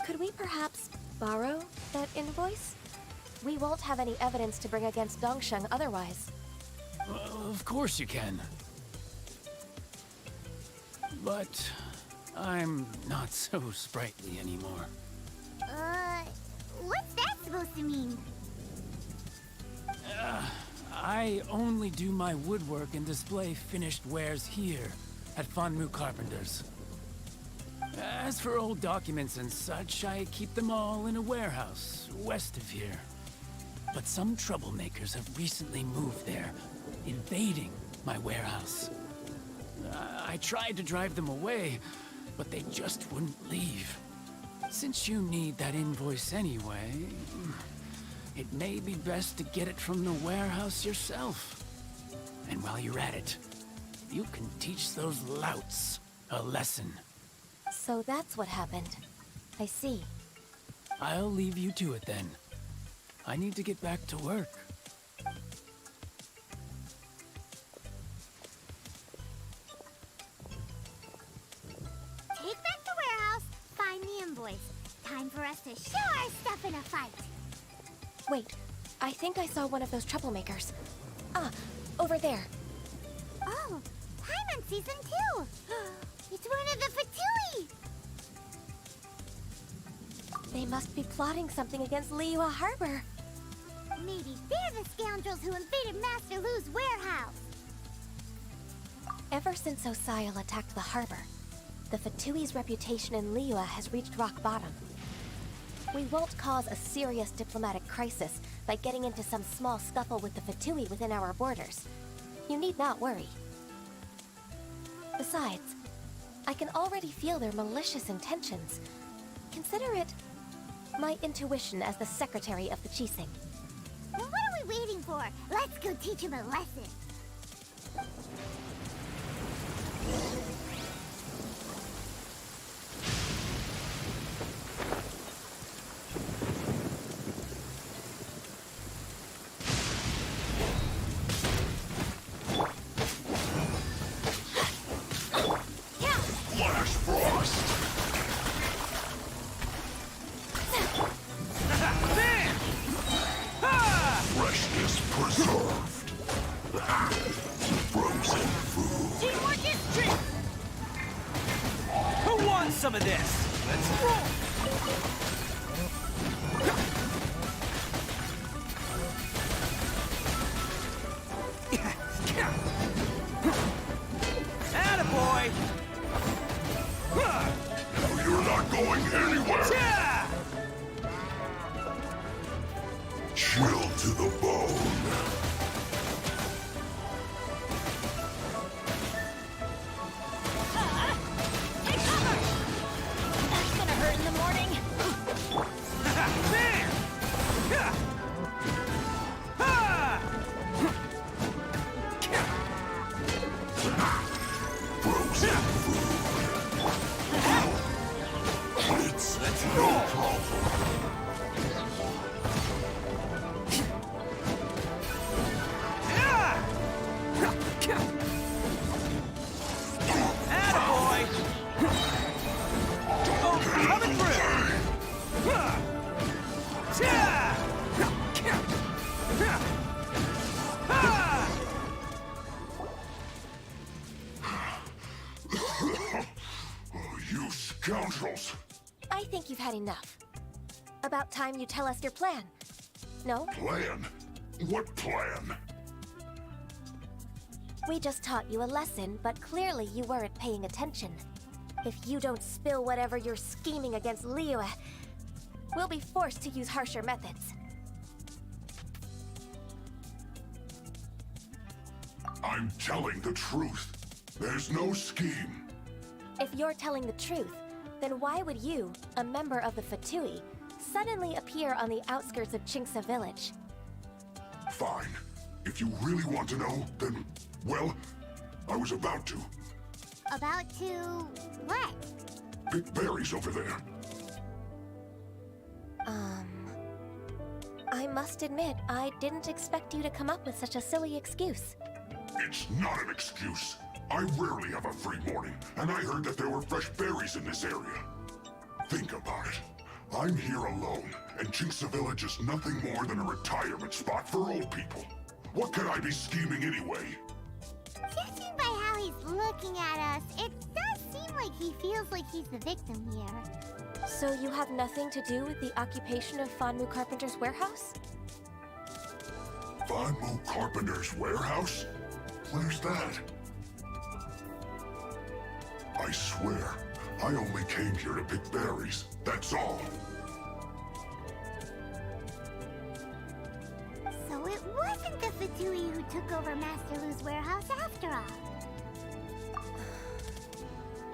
Could we perhaps borrow that invoice? We won't have any evidence to bring against Dongsheng otherwise. Of course you can. But I'm not so sprightly anymore. What's that supposed to mean? I only do my woodwork and display finished wares here at Fanmu Carpenters. As for old documents and such, I keep them all in a warehouse west of here. But some troublemakers have recently moved there, invading my warehouse. I tried to drive them away, but they just wouldn't leave. Since you need that invoice anyway, it may be best to get it from the warehouse yourself. And while you're at it, you can teach those louts a lesson. So that's what happened. I see. I'll leave you to it then. I need to get back to work. Take back the warehouse, find the invoice. Time for us to show our stuff in a fight. Wait, I think I saw one of those troublemakers. Ah, over there. Oh, Paimon Season 2! It's one of the Fatui! They must be plotting something against Liyue Harbor. Maybe they're the scoundrels who invaded Master Lu's warehouse. Ever since Osial attacked the harbor, the Fatui's reputation in Liyue has reached rock bottom. We won't cause a serious diplomatic crisis by getting into some small scuffle with the Fatui within our borders. You need not worry. Besides, I can already feel their malicious intentions. Consider it my intuition as the secretary of the Qixing. Then what are we waiting for? Let's go teach him a lesson. Some of this. Let's roll. Attaboy! going anywhere! Yeah! Chill to the bone. Take cover! That's gonna hurt in the morning. There! Yeah! Ha! Frozen food. It's no problem. Attaboy! Oh, coming through! You scoundrels! I think you've had enough. About time you tell us your plan. No? Plan? What plan? We just taught you a lesson, but clearly you weren't paying attention. If you don't spill whatever you're scheming against Liyue, we'll be forced to use harsher methods. I'm telling the truth. There's no scheme. If you're telling the truth, then why would you, a member of the Fatui, suddenly appear on the outskirts of Chinxa village? Fine. If you really want to know, then, well, I was about to. About to what? Pick berries over there. I must admit, I didn't expect you to come up with such a silly excuse. It's not an excuse. I rarely have a free morning, and I heard that there were fresh berries in this area. Think about it. I'm here alone, and Chinxa Village is nothing more than a retirement spot for old people. What could I be scheming anyway? Judging by how he's looking at us, it does seem like he feels like he's the victim here. So you have nothing to do with the occupation of Fanmu Carpenter's warehouse? Fanmu Carpenter's warehouse? Where's that? I swear, I only came here to pick berries. That's all. So it wasn't the Fatui who took over Master Lu's warehouse after all.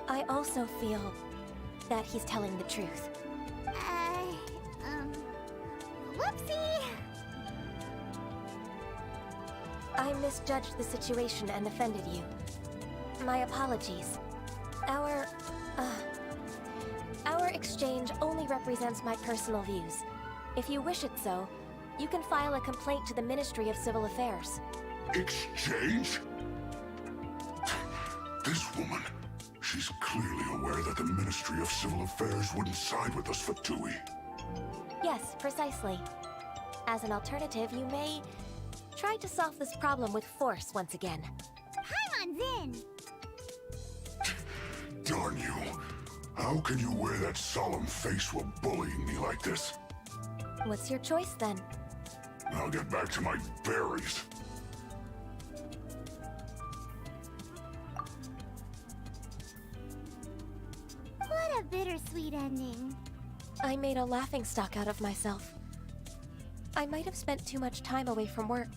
I also feel that he's telling the truth. Whoopsie! I misjudged the situation and offended you. My apologies. Our exchange only represents my personal views. If you wish it so, you can file a complaint to the Ministry of Civil Affairs. Exchange? This woman, she's clearly aware that the Ministry of Civil Affairs wouldn't side with us, Fatui. Yes, precisely. As an alternative, you may try to solve this problem with force once again. Paimon's in! Darn you. How can you wear that solemn face while bullying me like this? What's your choice then? I'll get back to my berries. What a bittersweet ending. I made a laughingstock out of myself. I might have spent too much time away from work.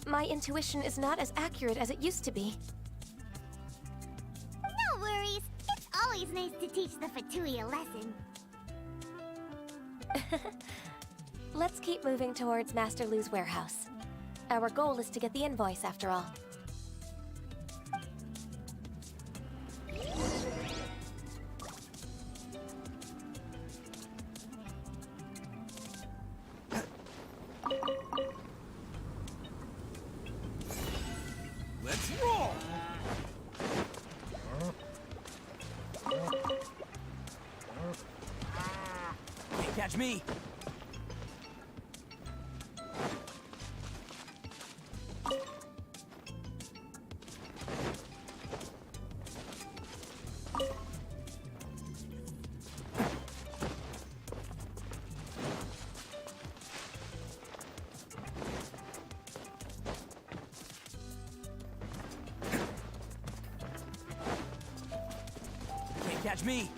My intuition is not as accurate as it used to be. No worries. It's always nice to teach the Fatui a lesson. Let's keep moving towards Master Lu's warehouse. Our goal is to get the invoice, after all. Let's roll! Can't catch me! Can't catch me!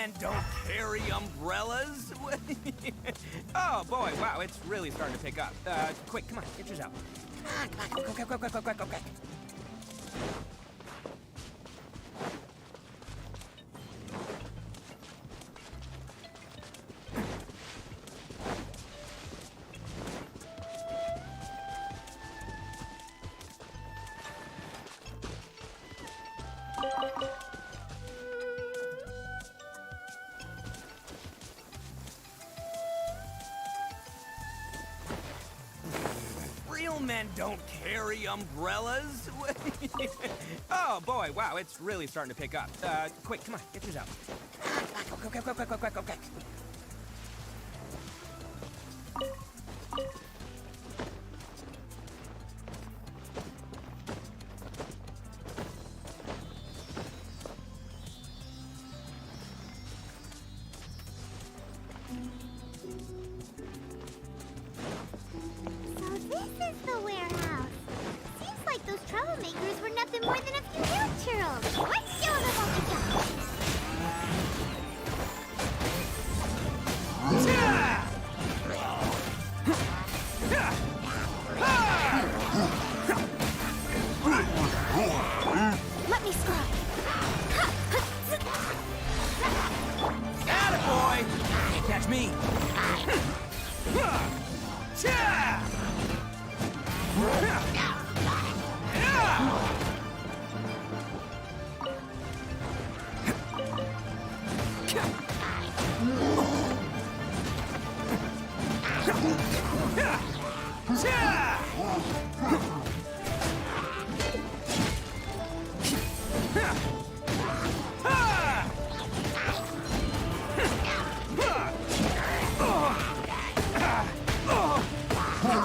men don't carry umbrellas? Oh boy, wow, it's really starting to pick up. Quick, come on, get yours out. Come on, go. Real men don't carry umbrellas? Oh boy, wow, it's really starting to pick up. Quick, come on, get yours out. Go. So this is the warehouse. Seems like those troublemakers were nothing more than a few hill churls. Let's show them what we got. Let me scry. Attaboy! Can't catch me.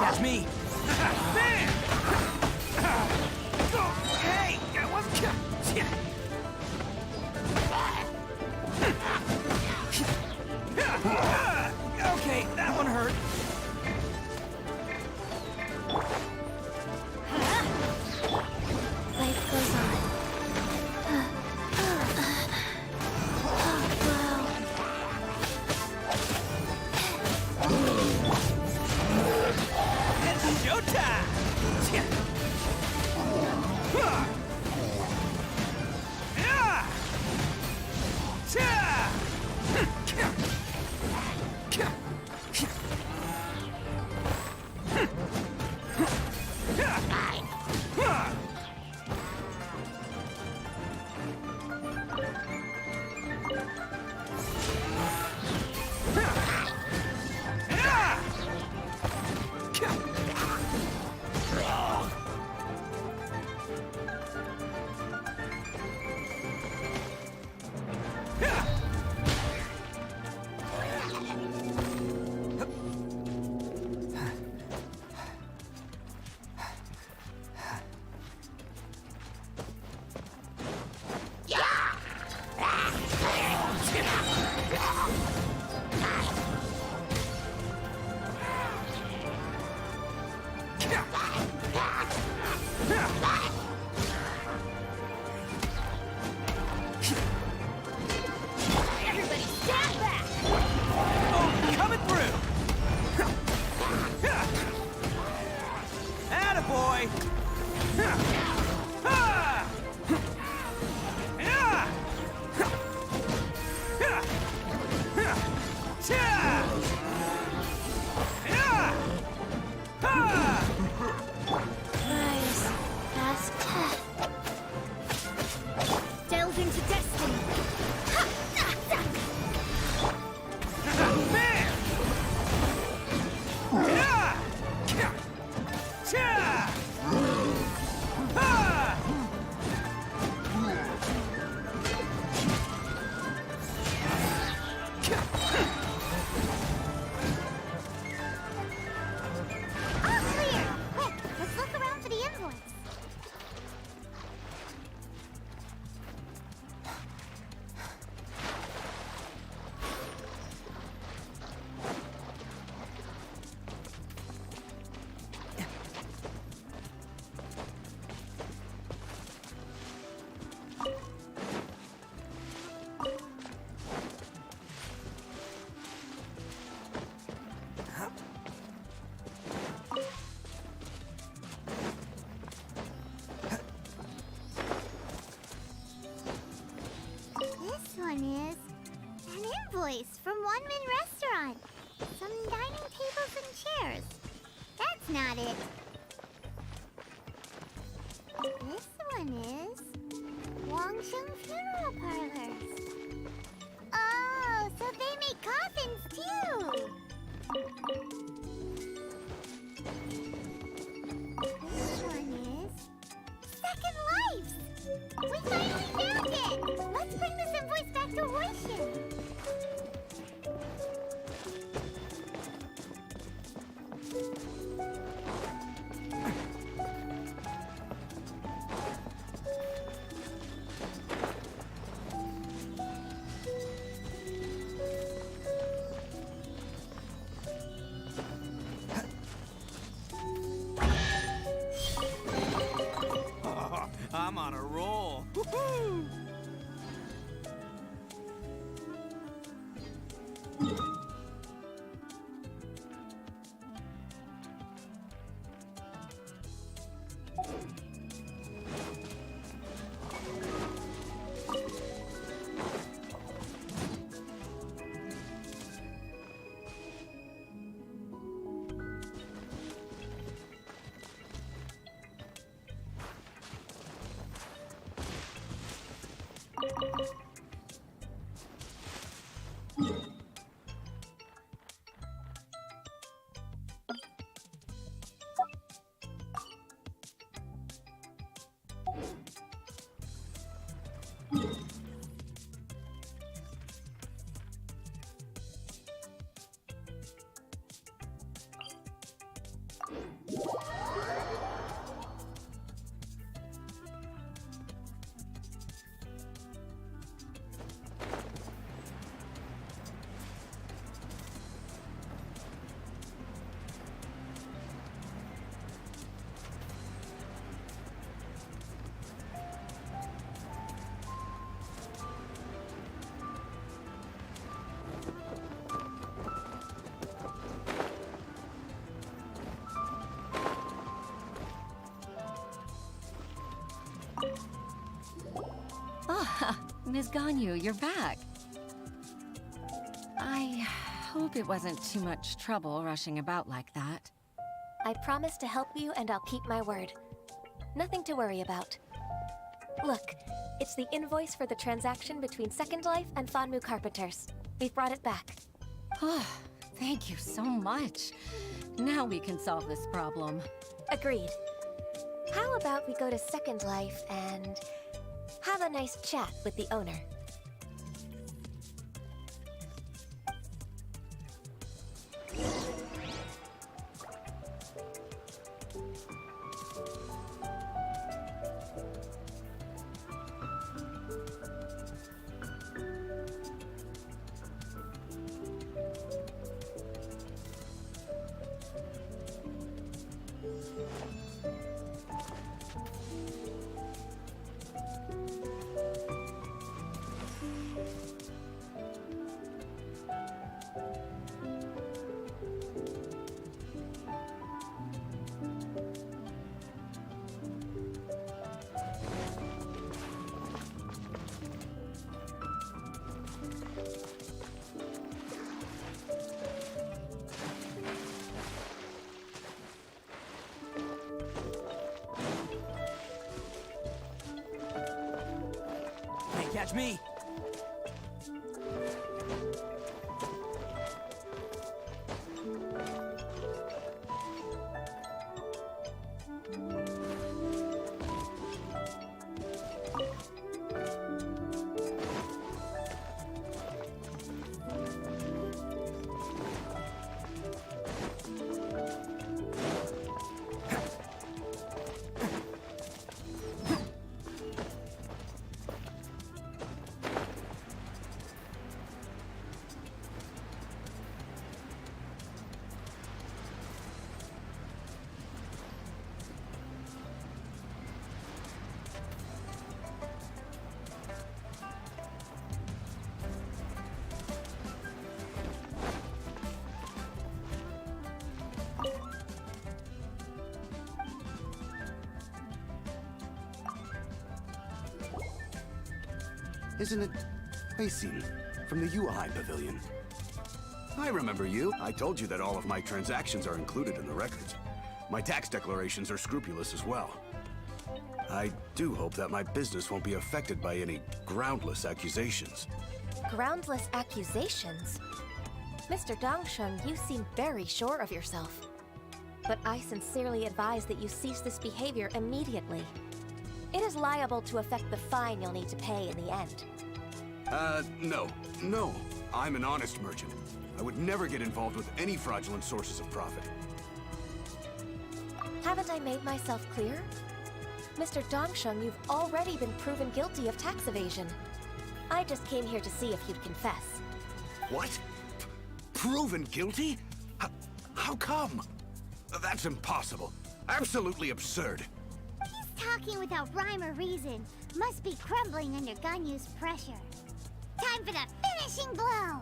That's me. Hey, I wasn't. Okay, that one hurt. Life goes on. It's showtime! Everybody stand back! Oh, coming through! Attaboy! Rise, past death. Delve into destiny. All clear! Quick, let's look around for the invoice. invoice from One Man Restaurant. Some dining tables and chairs. That's not it. This one is Wangsheng Funeral Parlors. Oh, so they make coffins too. This one is Second Lives. We finally found it. Let's bring this invoice back to Hoishin. I'm on a roll. Woohoo! Ah, Ms. Ganyu, you're back. I hope it wasn't too much trouble rushing about like that. I promise to help you, and I'll keep my word. Nothing to worry about. Look, it's the invoice for the transaction between Second Life and Fanmu Carpenters. We've brought it back. Oh, thank you so much. Now we can solve this problem. Agreed. How about we go to Second Life and have a nice chat with the owner? Can't catch me. Isn't it Huixin from the UI Pavilion. I remember you. I told you that all of my transactions are included in the records. My tax declarations are scrupulous as well. I do hope that my business won't be affected by any groundless accusations. Groundless accusations? Mr. Dongsheng, you seem very sure of yourself. But I sincerely advise that you cease this behavior immediately. It is liable to affect the fine you'll need to pay in the end. No. I'm an honest merchant. I would never get involved with any fraudulent sources of profit. Haven't I made myself clear? Mr. Dongsheng, you've already been proven guilty of tax evasion. I just came here to see if you'd confess. What? Proven guilty? How come? That's impossible. Absolutely absurd. He's talking without rhyme or reason. Must be crumbling under Ganyu's pressure. Time for the finishing blow!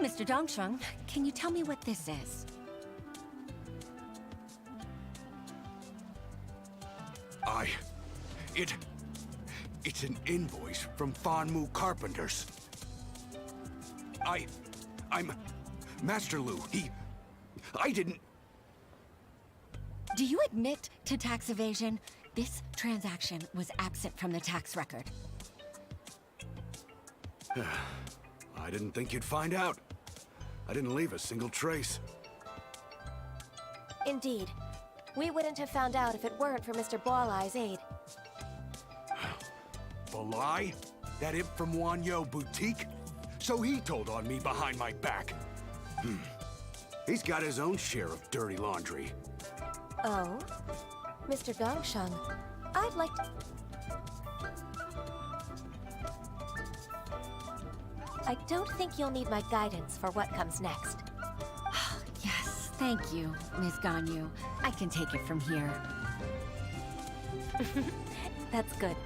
Mr. Dongsheng, can you tell me what this is? It's an invoice from Fanmu Carpenters. I'm Master Lu. I didn't... Do you admit to tax evasion? This transaction was absent from the tax record. I didn't think you'd find out. I didn't leave a single trace. Indeed. We wouldn't have found out if it weren't for Mr. Boalai's aid. Balai? That imp from Wanyo Boutique? So he told on me behind my back. He's got his own share of dirty laundry. Oh? Mr. Dongsheng, I'd like to... I don't think you'll need my guidance for what comes next. Yes, thank you, Ms. Ganyu. I can take it from here. That's good.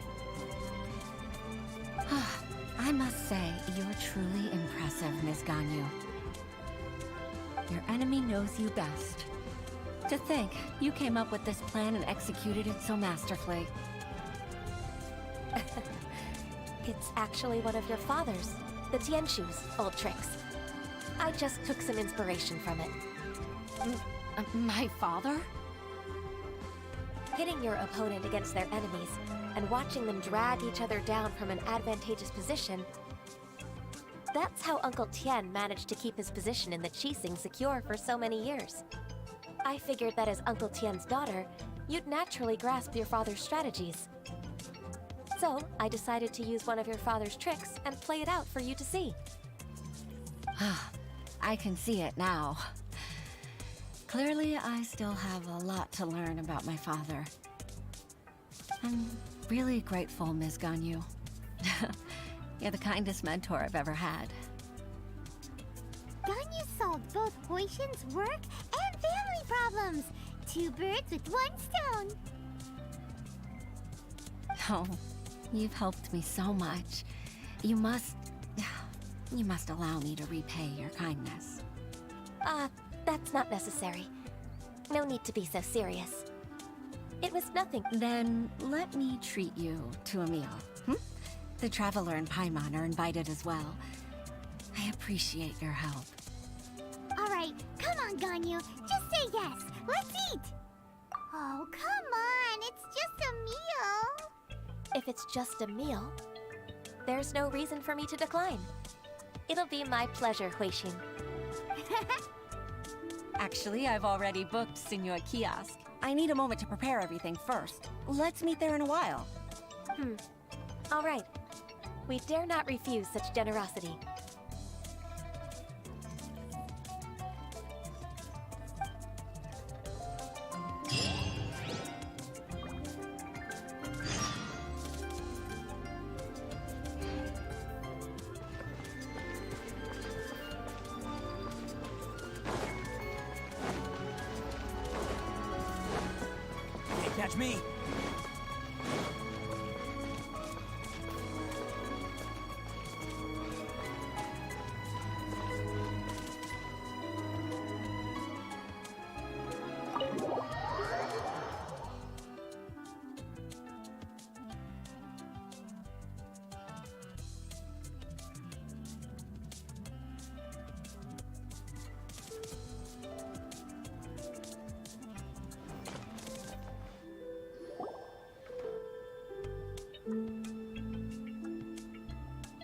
I must say, you're truly impressive, Ms. Ganyu. Your enemy knows you best. To think, you came up with this plan and executed it so masterfully. It's actually one of your father's, the Tianshu's, old tricks. I just took some inspiration from it. My father? Hitting your opponent against their enemies and watching them drag each other down from an advantageous position. That's how Uncle Tian managed to keep his position in the Qixing secure for so many years. I figured that as Uncle Tian's daughter, you'd naturally grasp your father's strategies. So, I decided to use one of your father's tricks and play it out for you to see. I can see it now. Clearly, I still have a lot to learn about my father. I'm really grateful, Ms. Ganyu. You're the kindest mentor I've ever had. Ganyu solved both Huixin's work and family problems. 2 birds with 1 stone. Oh, you've helped me so much. You must allow me to repay your kindness. That's not necessary. No need to be so serious. It was nothing. Then let me treat you to a meal. The Traveler and Paimon are invited as well. I appreciate your help. Alright, come on, Ganyu. Just say yes. Let's eat! Oh, come on. It's just a meal. If it's just a meal, there's no reason for me to decline. It'll be my pleasure, Huixin. Actually, I've already booked Senor Kiosk. I need a moment to prepare everything first. Let's meet there in a while. All right. We dare not refuse such generosity. Can't catch me.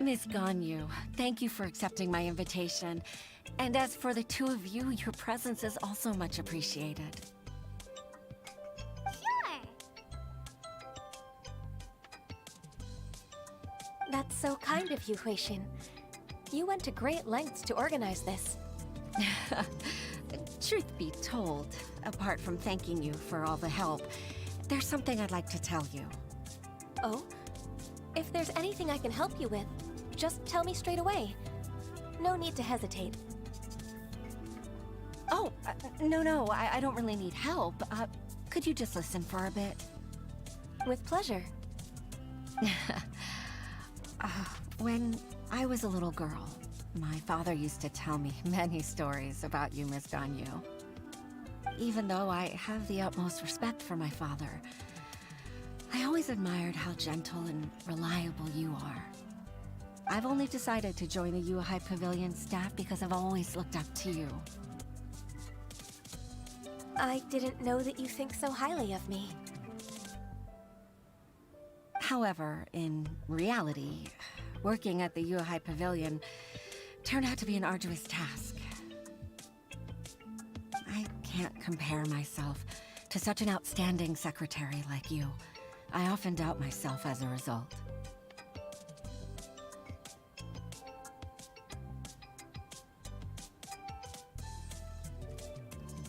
Miss Ganyu, thank you for accepting my invitation. And as for the two of you, your presence is also much appreciated. Sure. That's so kind of you, Huixin. You went to great lengths to organize this. Truth be told, apart from thanking you for all the help, there's something I'd like to tell you. Oh? If there's anything I can help you with, just tell me straight away. No need to hesitate. Oh, no, I don't really need help. Could you just listen for a bit? With pleasure. When I was a little girl, my father used to tell me many stories about you, Miss Ganyu. Even though I have the utmost respect for my father, I always admired how gentle and reliable you are. I've only decided to join the Yuehai Pavilion staff because I've always looked up to you. I didn't know that you think so highly of me. However, in reality, working at the Yuehai Pavilion turned out to be an arduous task. I can't compare myself to such an outstanding secretary like you. I often doubt myself as a result.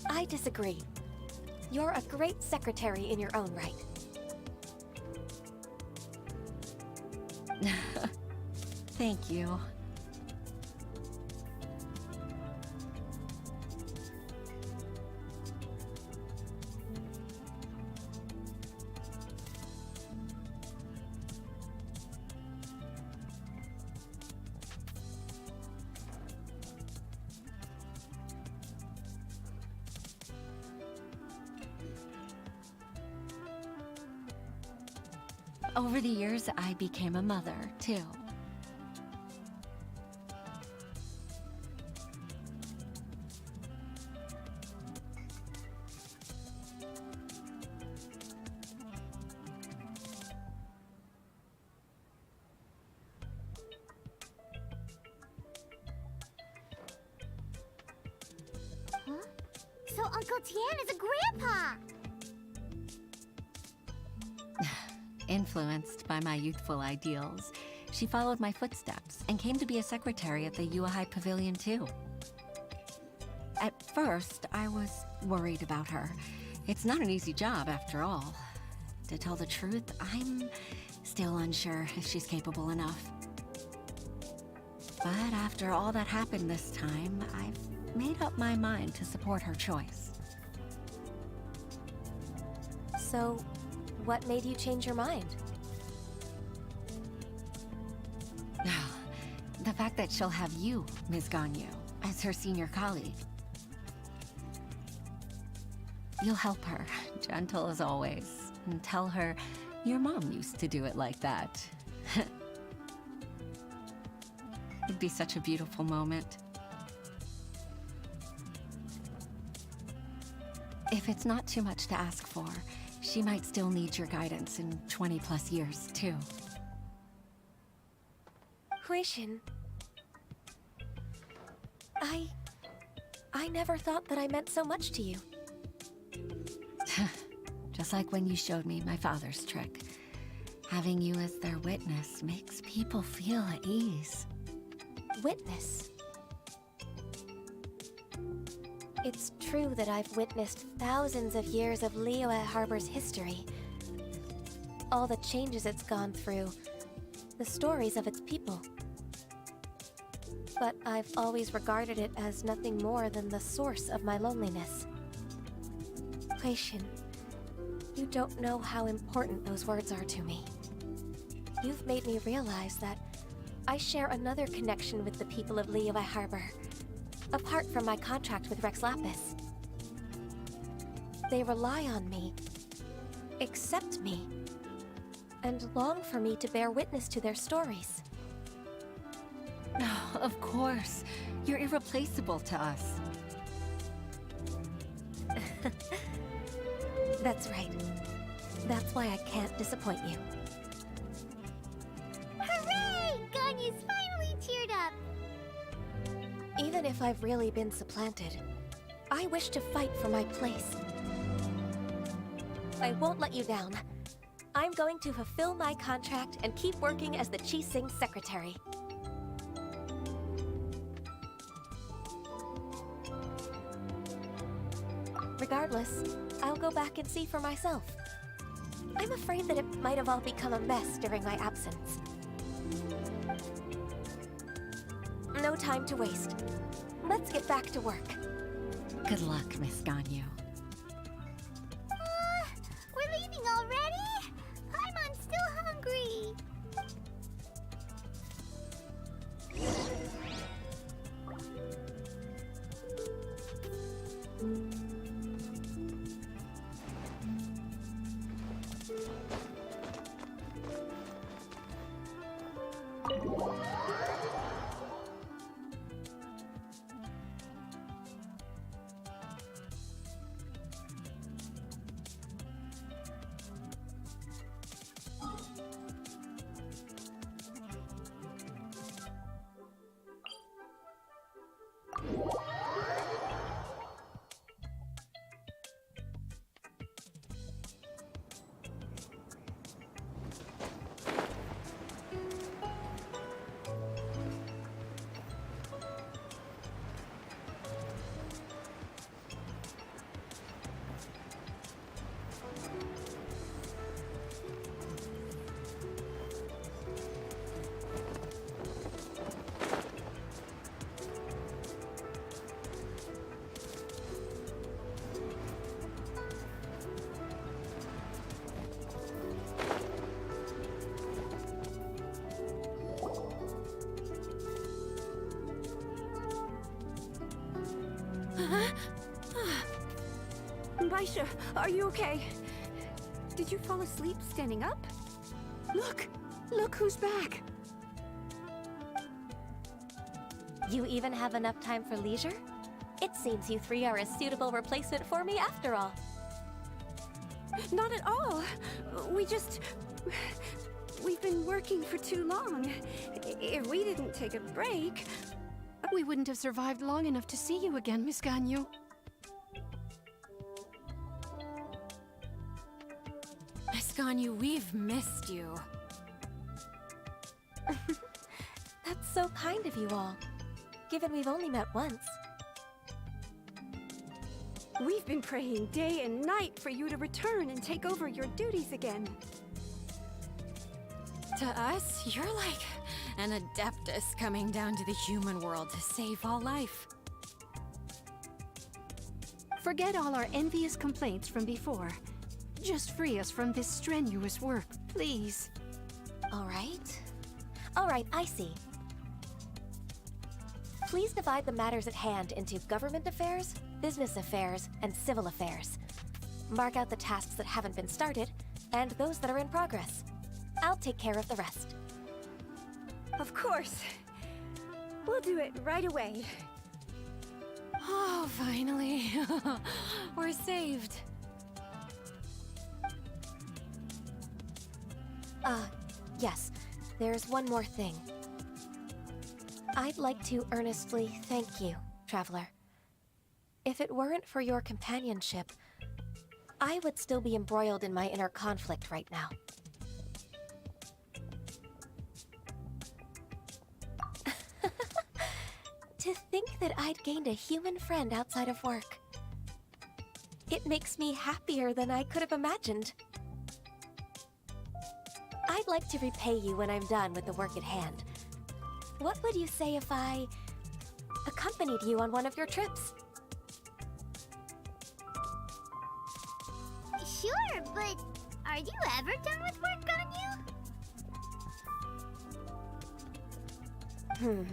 I disagree. You're a great secretary in your own right. Thank you. Over the years, I became a mother, too. Huh? So Uncle Tian is a grandpa! Influenced by my youthful ideals, she followed my footsteps and came to be a secretary at the Yuehai Pavilion too. At first, I was worried about her. It's not an easy job, after all. To tell the truth, I'm still unsure if she's capable enough. But after all that happened this time, I've made up my mind to support her choice. So, what made you change your mind? The fact that she'll have you, Ms. Ganyu, as her senior colleague. You'll help her, gentle as always, and tell her your mom used to do it like that. It'd be such a beautiful moment. If it's not too much to ask for, she might still need your guidance in 20+ years, too. Huixin, I never thought that I meant so much to you. Just like when you showed me my father's trick. Having you as their witness makes people feel at ease. Witness? It's true that I've witnessed thousands of years of Liyue Harbor's history. All the changes it's gone through, the stories of its people. But I've always regarded it as nothing more than the source of my loneliness. Huixin, you don't know how important those words are to me. You've made me realize that I share another connection with the people of Liyue Harbor, apart from my contract with Rex Lapis. They rely on me, accept me, and long for me to bear witness to their stories. Oh, of course. You're irreplaceable to us. That's right. That's why I can't disappoint you. Hooray! Ganyu's Even if I've really been supplanted, I wish to fight for my place. I won't let you down. I'm going to fulfill my contract and keep working as the Qixing secretary. Regardless, I'll go back and see for myself. I'm afraid that it might have all become a mess during my absence. No time to waste. Let's get back to work. Good luck, Miss Ganyu. We're leaving already? I'm still hungry. Baisha, are you okay? Did you fall asleep standing up? Look! Look who's back! You even have enough time for leisure? It seems you three are a suitable replacement for me after all. Not at all. We've been working for too long. If we didn't take a break... We wouldn't have survived long enough to see you again, Miss Ganyu. Miss Ganyu, we've missed you. That's so kind of you all, given we've only met once. We've been praying day and night for you to return and take over your duties again. To us, you're like an adeptus coming down to the human world to save all life. Forget all our envious complaints from before. Just free us from this strenuous work, please. All right. All right, I see. Please divide the matters at hand into government affairs, business affairs, and civil affairs. Mark out the tasks that haven't been started, and those that are in progress. I'll take care of the rest. Of course. We'll do it right away. Oh, finally. We're saved. Yes. There's one more thing. I'd like to earnestly thank you, Traveler. If it weren't for your companionship, I would still be embroiled in my inner conflict right now. To think that I'd gained a human friend outside of work. It makes me happier than I could have imagined. I'd like to repay you when I'm done with the work at hand. What would you say if I accompanied you on one of your trips? Sure, but are you ever done with work, Ganyu?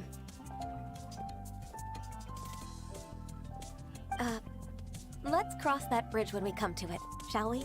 Let's cross that bridge when we come to it, shall we?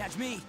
catch me!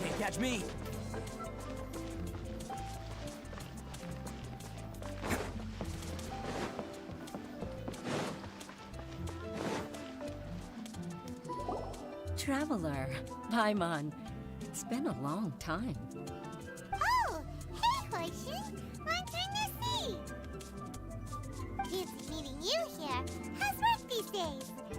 Can't catch me! Traveler, Paimon, it's been a long time. Oh, hey, Huishin! Long time no see! It's meeting you here. How's work these days?